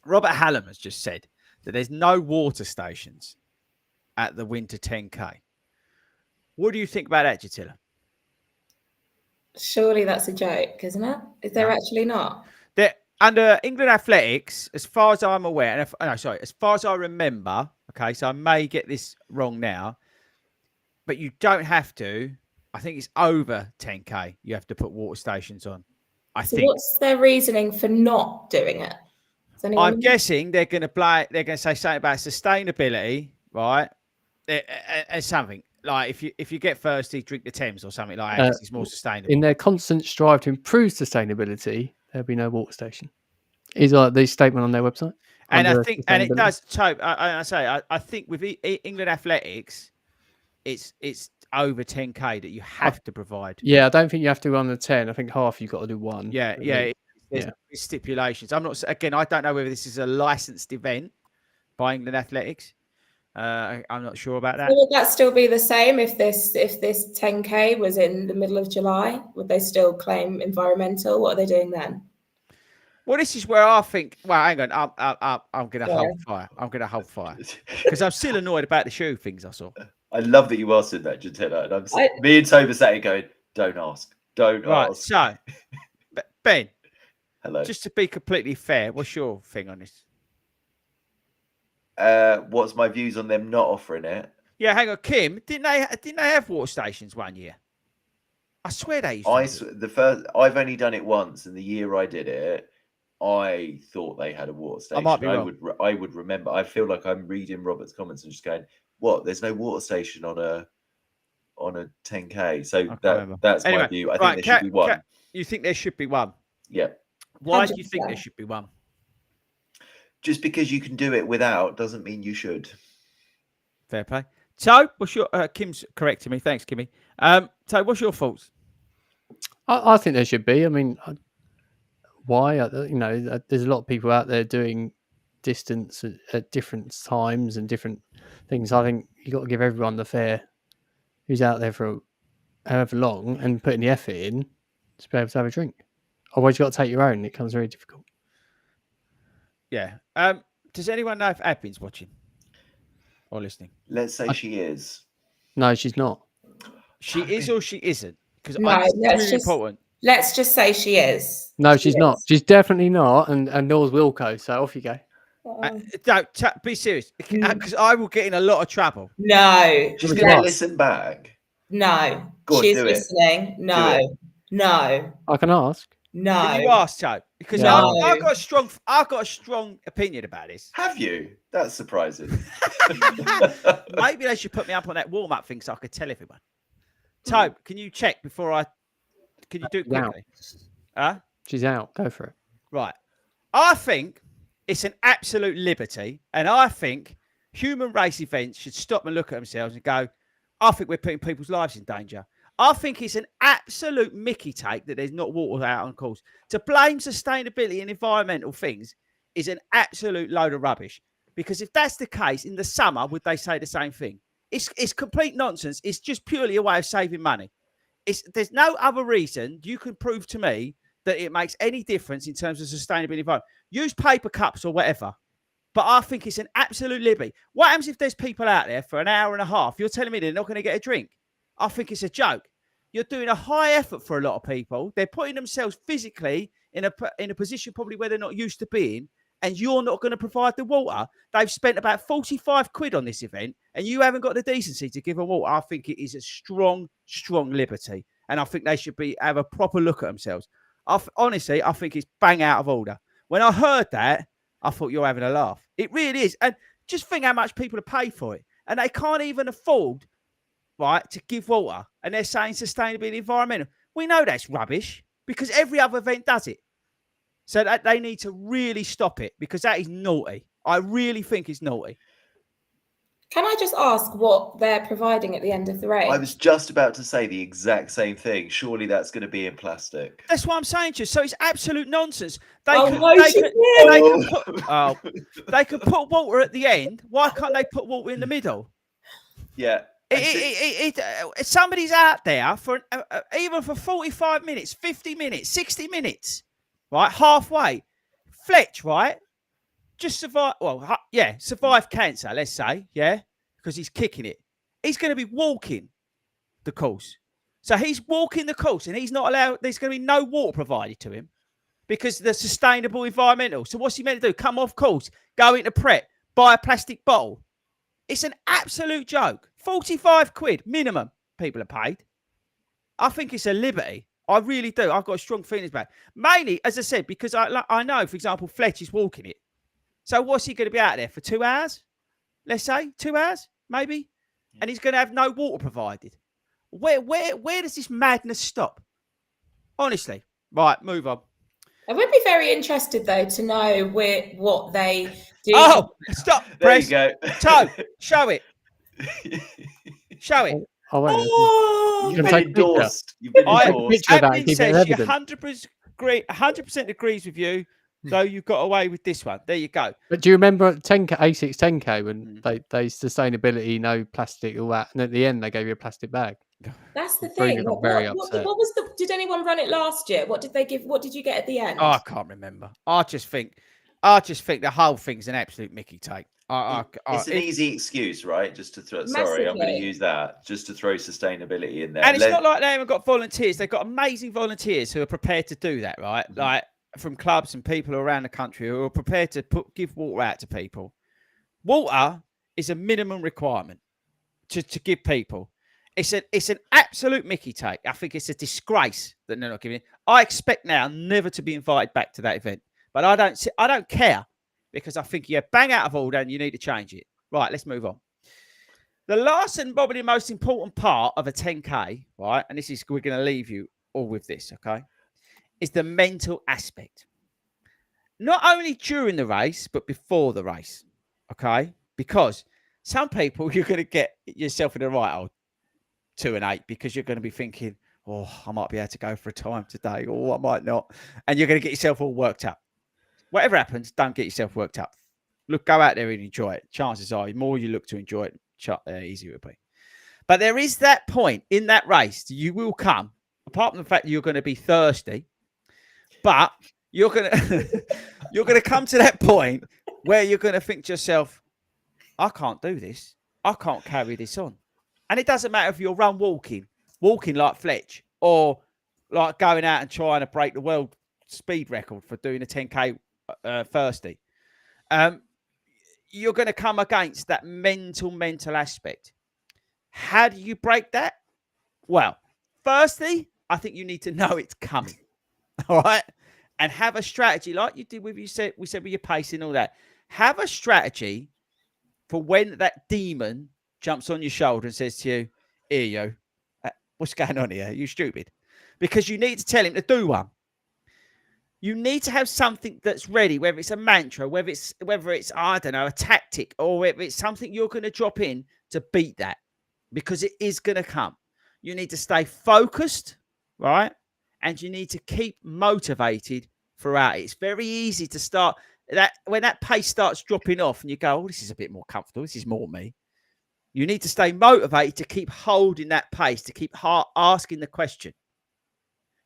Robert Hallam has just said that there's no water stations at the winter 10K. What do you think about that, Gisela? Surely that's a joke, isn't it? Is there actually not? Under England Athletics, as far as I'm aware, as far as I remember, okay, so I may get this wrong now, but you don't have to. I think it's over 10K. You have to put water stations on. So what's their reasoning for not doing it? I'm guessing they're going to say something about sustainability, right? And something like if you get thirsty, drink the Thames or something like that. It's more sustainable. In their constant strive to improve sustainability, there'll be no water station. Is like the statement on their website. And I think, and it does. So I think with England Athletics, it's over 10K that you have to provide. Yeah, I don't think you have to run the 10. I think half you've got to do one. Yeah. There's stipulations. I don't know whether this is a licensed event by England Athletics. I'm not sure about that. So would that still be the same if this 10K was in the middle of July? Would they still claim environmental? What are they doing then? Well, this is where I think. Well, hang on. I'm going to hold fire. I'm going to hold fire because I'm still annoyed about the shoe things I saw. I love that you answered that, Gisela. And me and Toby sat here going, "Don't ask, don't ask." So, Ben, hello. Just to be completely fair, what's your thing on this? What's my views on them not offering it? Yeah, hang on, Kim. Didn't they have water stations one year? I swear they used to. I've only done it once, and the year I did it, I thought they had a water station. I might be wrong. I would remember. I feel like I'm reading Robert's comments and just going, "What? There's no water station on a 10K." So that's my view. I think there should be one. You think there should be one? Yeah. Why do you think there should be one? Just because you can do it without doesn't mean you should. Fair play. So, what's your Kim's correcting me? Thanks, Kimmy. So, what's your thoughts? I think there should be. I mean, why? There's a lot of people out there doing distance at different times and different things. I think you got to give everyone the fair who's out there for however long and putting the effort in to be able to have a drink. Otherwise, you've got to take your own. It becomes very difficult. Yeah. Does anyone know if Abby's watching or listening? Let's say she is. No, she's not. She is or she isn't? Because no, it's really important. Let's just say she is. No, She she's not. is. She's definitely not. And nor's Wilco. So off you go. Don't be serious, because I will get in a lot of trouble. No. She's Would going you to ask? listen back. No. Go on, She's do it. listening. No. it. No. I can ask. No. Can you ask, Joe? Because Yeah. I've got a strong opinion about this. Have you? That's surprising. Maybe they should put me up on that warm-up thing so I could tell everyone. Tobe, can you check before can you do it Wow. quickly? Huh? She's out. Go for it. Right. I think it's an absolute liberty, and I think human race events should stop and look at themselves and go, I think we're putting people's lives in danger. I think it's an absolute Mickey take that there's not water out on course. To blame sustainability and environmental things is an absolute load of rubbish. Because if that's the case, in the summer, would they say the same thing? It's complete nonsense. It's just purely a way of saving money. There's no other reason you can prove to me that it makes any difference in terms of sustainability environment. Use paper cups or whatever. But I think it's an absolute liberty. What happens if there's people out there for an hour and a half? You're telling me they're not going to get a drink? I think it's a joke. You're doing a high effort for a lot of people. They're putting themselves physically in a position probably where they're not used to being, and you're not going to provide the water. They've spent about 45 quid on this event, and you haven't got the decency to give them water. I think it is a strong, strong liberty, and I think they should have a proper look at themselves. Honestly, I think it's bang out of order. When I heard that, I thought you're having a laugh. It really is. And just think how much people have paid for it. And they can't even afford, right, to give water. And they're saying sustainability, environmental. We know that's rubbish because every other event does it. So that they need to really stop it because that is naughty. I really think it's naughty. Can I just ask what they're providing at the end of the race? I was just about to say the exact same thing. Surely that's going to be in plastic. That's what I'm saying to you. So it's absolute nonsense. They Oh, could, no, they she could, did. they could put, they could put water at the end. Why can't they put water in the middle? Yeah. Somebody's out there for even for 45 minutes, 50 minutes, 60 minutes, right? Halfway. Fletch, right? Just survive. Well, yeah, survive cancer, let's say. Yeah, because he's kicking it. He's going to be walking the course. So he's walking the course and he's not allowed. There's going to be no water provided to him because the sustainable environmental. So what's he meant to do? Come off course, go into prep, buy a plastic bottle. It's an absolute joke. 45 quid minimum people are paid. I think it's a liberty. I really do. I've got strong feelings about it. Mainly, as I said, because I know, for example, Fletch is walking it. So what's he going to be out there for 2 hours? Let's say 2 hours, maybe. And he's going to have no water provided. Where does this madness stop? Honestly. Right, move on. I would be very interested, though, to know what they do. Oh, stop. There Press. you go. Toe, show it. Show it. Oh, wait. Oh, You You've can been take a picture. endorsed. You've been I- endorsed. Picture of that and Admin keep it as says she evidence. 100% agrees with you, so you got away with this one. There you go. But do you remember 10K, A6 10K when Mm. they sustainability, no plastic, all that, and at the end they gave you a plastic bag? that's the Bruna thing. got very upset. What was the? Did anyone run it last year? What did they give? What did you get at the end? Oh, I can't remember. I just think the whole thing's an absolute Mickey take. It's an easy excuse, right? Just to throw. Sorry, I'm going to Massively. use that. Just to throw sustainability in there. And it's not like they haven't got volunteers. They've got amazing volunteers who are prepared to do that, right? Mhm. Like from clubs and people around the country who are prepared to give water out to people. Water is a minimum requirement to give people. It's an absolute Mickey take. I think it's a disgrace that they're not giving it. I expect now never to be invited back to that event. But I don't care because I think you're bang out of order and you need to change it. Right, let's move on. The last and probably the most important part of a 10K, right? And we're going to leave you all with this, okay? Is the mental aspect. Not only during the race, but before the race, okay? Because some people, you're going to get yourself in the right old 2 and 8 because you're going to be thinking, oh, I might be able to go for a time today, or I might not. And you're going to get yourself all worked up. Whatever happens, don't get yourself worked up. Look, go out there and enjoy it. Chances are, the more you look to enjoy it, the easier it will be. But there is that point in that race, you will come, apart from the fact that you're going to be thirsty, but you're going to come to that point where you're going to think to yourself, I can't do this. I can't carry this on. And it doesn't matter if you're walking like Fletch, or like going out and trying to break the world speed record for doing a 10K thirsty. You're going to come against that mental aspect. How do you break that? Well, firstly, I think you need to know it's coming. All right. And have a strategy like you did with we said with your pacing and all that. Have a strategy for when that demon jumps on your shoulder and says to you, "Here, you, what's going on here? You stupid." Because you need to tell him to do one. You need to have something that's ready, whether it's a mantra, whether it's I don't know, a tactic, or whether it's something you're going to drop in to beat that, because it is going to come. You need to stay focused, right? And you need to keep motivated throughout it. It's very easy to start that when that pace starts dropping off and you go, "Oh, this is a bit more comfortable. This is more me." You need to stay motivated to keep holding that pace, to keep asking the question.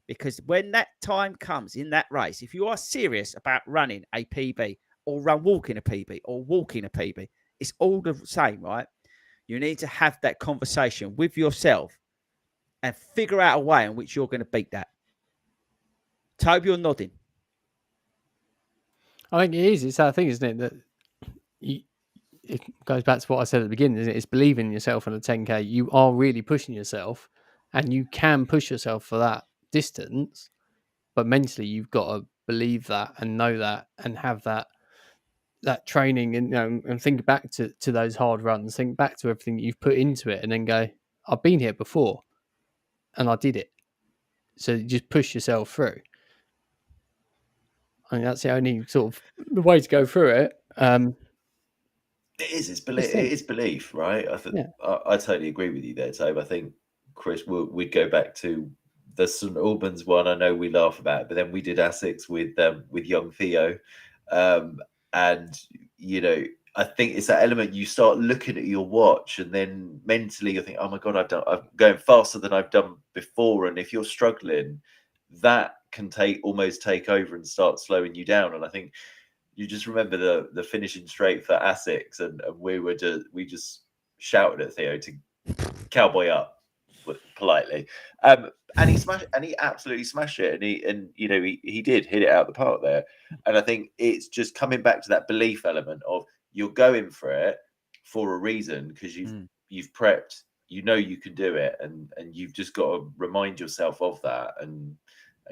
Because when that time comes in that race, if you are serious about running a PB or walking a PB or walking a PB, it's all the same, right? You need to have that conversation with yourself and figure out a way in which you're going to beat that. Toby, you're nodding. I think it is. It's that thing, isn't it? That it goes back to what I said at the beginning, isn't it? It's believing in yourself on a 10K. You are really pushing yourself, and you can push yourself for that distance. But mentally, you've got to believe that and know that and have that training and and think back to those hard runs, think back to everything that you've put into it, and then go, "I've been here before, and I did it." So you just push yourself through. I think that's the only sort of the way to go through it. It is. It's belief. It is belief, right? I think I totally agree with you there, Tobe. I think, Chris, we'd go back to the St Albans one. I know we laugh about it, but then we did Essex with young Theo, and I think it's that element. You start looking at your watch, and then mentally you think, "Oh my God, I'm going faster than I've done before." And if you're struggling, that can almost take over and start slowing you down. And I think you just remember the finishing straight for Essex, and we just shouted at Theo to cowboy up politely, and he absolutely smashed it, and he did hit it out the park there. And I think it's just coming back to that belief element of you're going for it for a reason, because you've prepped, you can do it, and you've just got to remind yourself of that and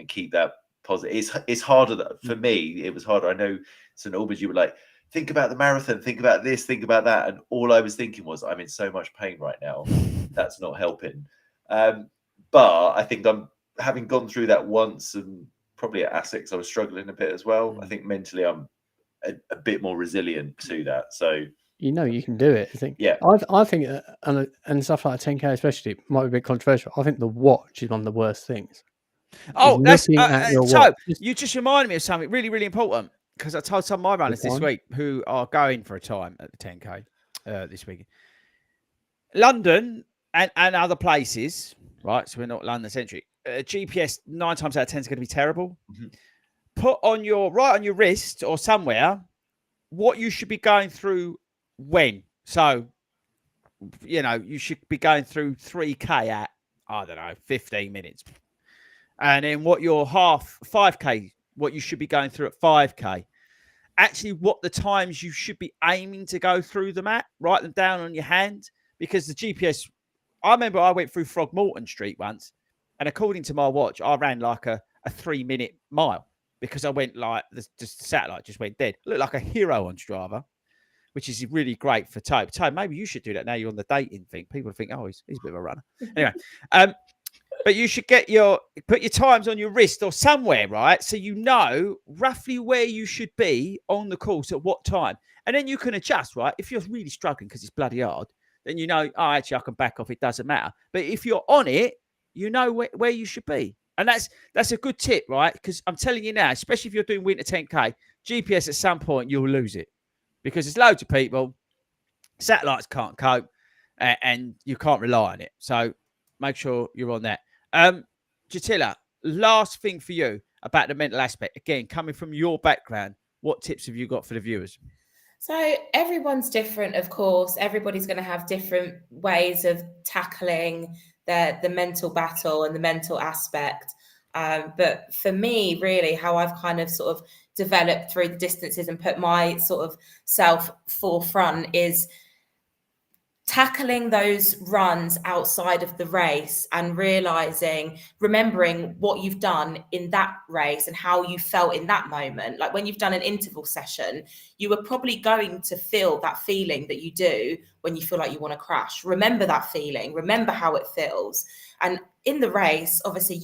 keep that positive. It's harder for me. It was harder. I know St Albans, you were like, think about the marathon, think about this, think about that, and all I was thinking was, I'm in so much pain right now. That's not helping. But I think I'm having gone through that once, and probably at Essex I was struggling a bit as well. I think mentally I'm a bit more resilient to that. So you can do it. I think. Yeah. I think and stuff like 10K especially might be a bit controversial. I think the watch is one of the worst things. Oh, that's so you just reminded me of something really, really important, because I told some of my runners this week who are going for a time at the 10K this week. London and other places, right? So we're not London centric. GPS 9 times out of 10 is going to be terrible. Mm-hmm. Put on your wrist or somewhere what you should be going through when. So, you should be going through 3K at, I don't know, 15 minutes. And then what your 5K, what you should be going through at 5K. Actually, what the times you should be aiming to go through them at, write them down on your hand, because the GPS, I remember I went through Throgmorton Street once, and according to my watch, I ran like a 3-minute mile, because I went like, the satellite just went dead. I looked like a hero on Strava, which is really great for Tobe. Tobe, maybe you should do that now you're on the dating thing. People think, oh, he's a bit of a runner. Anyway, but you should put your times on your wrist or somewhere, right? So you know roughly where you should be on the course at what time. And then you can adjust, right? If you're really struggling because it's bloody hard, then actually I can back off. It doesn't matter. But if you're on it, you know where you should be. And that's a good tip, right? Because I'm telling you now, especially if you're doing winter 10K, GPS at some point, you'll lose it. Because there's loads of people, satellites can't cope, and you can't rely on it. So make sure you're on that. Jatila, last thing for you about the mental aspect. Again, coming from your background, what tips have you got for the viewers? So everyone's different, of course. Everybody's going to have different ways of tackling the mental battle and the mental aspect. But for me, really, how I've kind of sort of developed through the distances and put my sort of self forefront is tackling those runs outside of the race and remembering what you've done in that race and how you felt in that moment. Like when you've done an interval session, you are probably going to feel that feeling that you do when you feel like you want to crash. Remember that feeling, remember how it feels. And in the race, obviously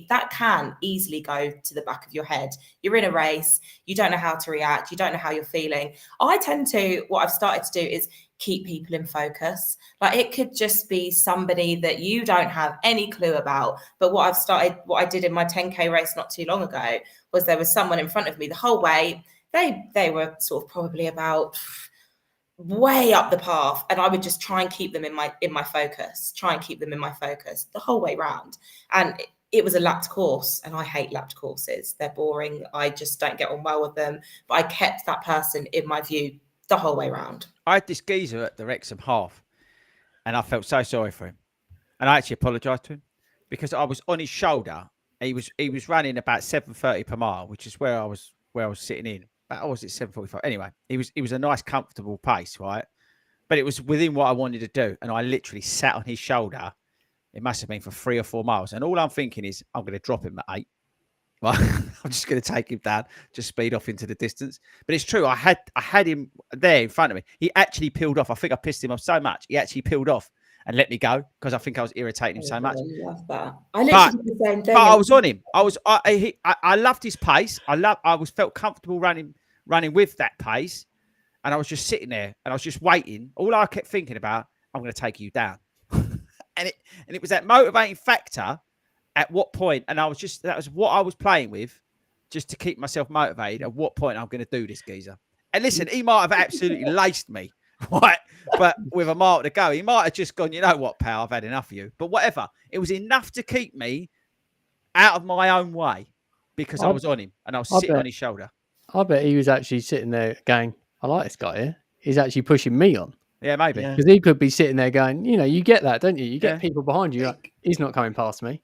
that can easily go to the back of your head. You're in a race, you don't know how to react, you don't know how you're feeling. What I've started to do is keep people in focus. Like it could just be somebody that you don't have any clue about. But what I did in my 10K race not too long ago was there was someone in front of me the whole way. They were sort of probably about way up the path, and I would just try and keep them in my focus, the whole way round. And it was a lapped course, and I hate lapped courses. They're boring. I just don't get on well with them. But I kept that person in my view the whole way round. I had this geezer at the Wrexham half, and I felt so sorry for him. And I actually apologised to him because I was on his shoulder. He was running about 7:30 per mile, which is where I was sitting in. But was it 7:45? Anyway, it was a nice, comfortable pace, right? But it was within what I wanted to do, and I literally sat on his shoulder. It must have been for 3 or 4 miles, and all I'm thinking is I'm going to drop him at 8. Well, I'm just going to take him down, just speed off into the distance. But it's true. I had him there in front of me. He actually peeled off. I think I pissed him off so much. He actually peeled off and let me go because I think I was irritating him so much. I love that. I literally did the same thing. But I was on him. I loved his pace. Felt comfortable running with that pace. And I was just sitting there and I was just waiting. All I kept thinking about, I'm going to take you down. and it was that motivating factor at what point. And that was what I was playing with just to keep myself motivated. At what point I'm going to do this, geezer. And listen, he might have absolutely laced me, right? But with a mile to go, he might have just gone, you know what, pal, I've had enough of you. But whatever. It was enough to keep me out of my own way because I was on him and I was sitting on his shoulder. I bet he was actually sitting there going, I like this guy here. He's actually pushing me on. Yeah, maybe. Because he could be sitting there going, you get that, don't you? You get people behind you. Like, he's not coming past me.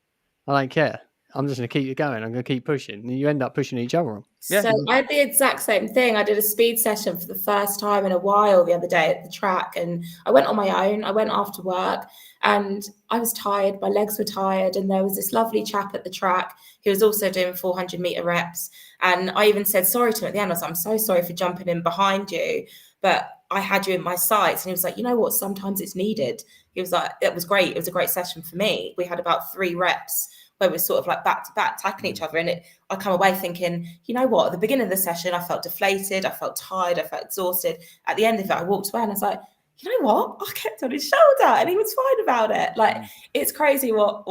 I don't care. I'm just going to keep it going. I'm going to keep pushing. And you end up pushing each other on. Yeah. So I had the exact same thing. I did a speed session for the first time in a while the other day at the track. And I went on my own. I went after work and I was tired. My legs were tired. And there was this lovely chap at the track who was also doing 400 meter reps. And I even said sorry to him at the end. I was like, I'm so sorry for jumping in behind you, but I had you in my sights. And he was like, you know what? Sometimes it's needed. He was like, it was great. It was a great session for me. We had about 3 reps where we're sort of like back to back tackling each other. And I come away thinking, you know what? At the beginning of the session, I felt deflated. I felt tired. I felt exhausted. At the end of it, I walked away and I was like, you know what? I kept on his shoulder and he was fine about it. Like, it's crazy what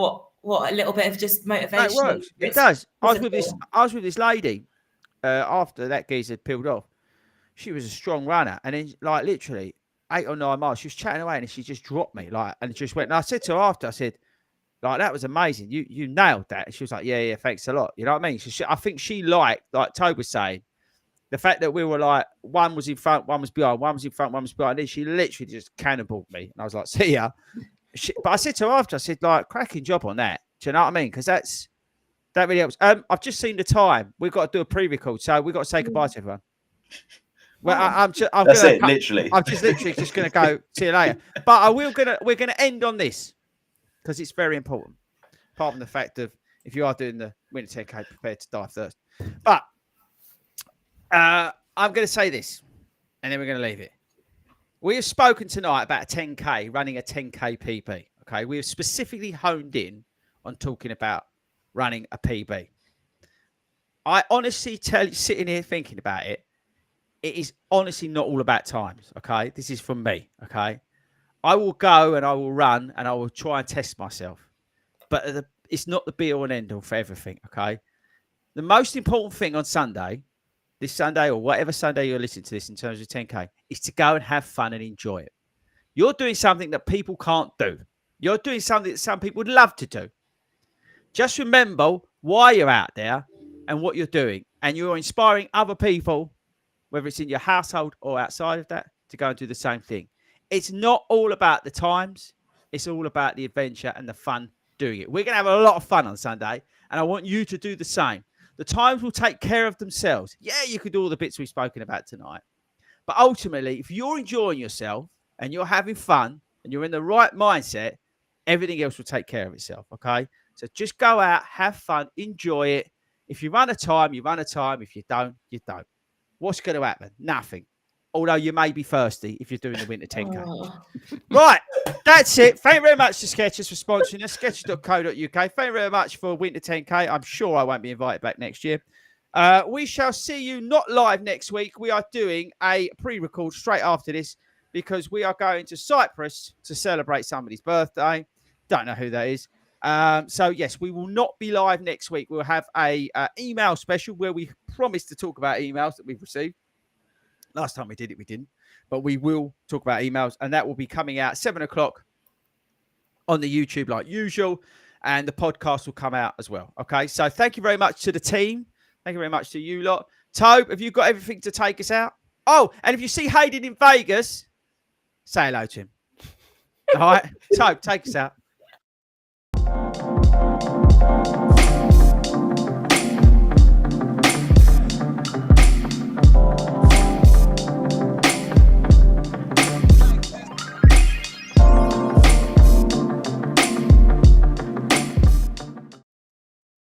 a little bit of just motivation. No, it works. It does. I was with this lady after that geezer had peeled off. She was a strong runner. And then, like, literally 8 or 9 miles, she was chatting away and she just dropped me. Like, and just went. And I said to her after, I said, like, that was amazing. You nailed that. And she was like, yeah, thanks a lot. You know what I mean? I think she liked, like Tobe was saying, the fact that we were like, one was in front, one was behind, one was in front, one was behind. And then she literally just cannonballed me. And I was like, see ya. But I said to her after, I said, like, cracking job on that. Do you know what I mean? Because that really helps. I've just seen the time. We've got to do a pre-record. So we've got to say goodbye to everyone. Well, That's it, literally. I'm just literally just going to go, see you later. But we're going to end on this. Because it's very important. Apart from the fact of if you are doing the winter 10K, prepare to die of thirst. But I'm going to say this, and then we're going to leave it. We have spoken tonight about a 10K, running a 10K PB. Okay, we have specifically honed in on talking about running a PB. I honestly tell you, sitting here thinking about it, it is honestly not all about times. Okay, this is from me. Okay. I will go and I will run and I will try and test myself. But it's not the be all and end all for everything, okay? The most important thing on Sunday, this Sunday or whatever Sunday you're listening to this in terms of 10K, is to go and have fun and enjoy it. You're doing something that people can't do. You're doing something that some people would love to do. Just remember why you're out there and what you're doing. And you're inspiring other people, whether it's in your household or outside of that, to go and do the same thing. It's not all about the times. It's all about the adventure and the fun doing it. We're going to have a lot of fun on Sunday. And I want you to do the same. The times will take care of themselves. Yeah, you could do all the bits we've spoken about tonight. But ultimately, if you're enjoying yourself and you're having fun and you're in the right mindset, everything else will take care of itself. Okay. So just go out, have fun, enjoy it. If you run a time, you run a time. If you don't, you don't. What's going to happen? Nothing. Although you may be thirsty if you're doing the winter 10K. Oh. Right. That's it. Thank you very much to Skechers for sponsoring us. Skechers.co.uk. Thank you very much for winter 10K. I'm sure I won't be invited back next year. We shall see you not live next week. We are doing a pre-record straight after this because we are going to Cyprus to celebrate somebody's birthday. Don't know who that is. So yes, we will not be live next week. We'll have a email special where we promise to talk about emails that we've received. Last time we did it, we didn't. But we will talk about emails, and that will be coming out 7 o'clock on the YouTube like usual, and the podcast will come out as well. Okay, so thank you very much to the team. Thank you very much to you lot. Tobe, have you got everything to take us out? Oh, and if you see Hayden in Vegas, say hello to him. All right, Tobe, take us out.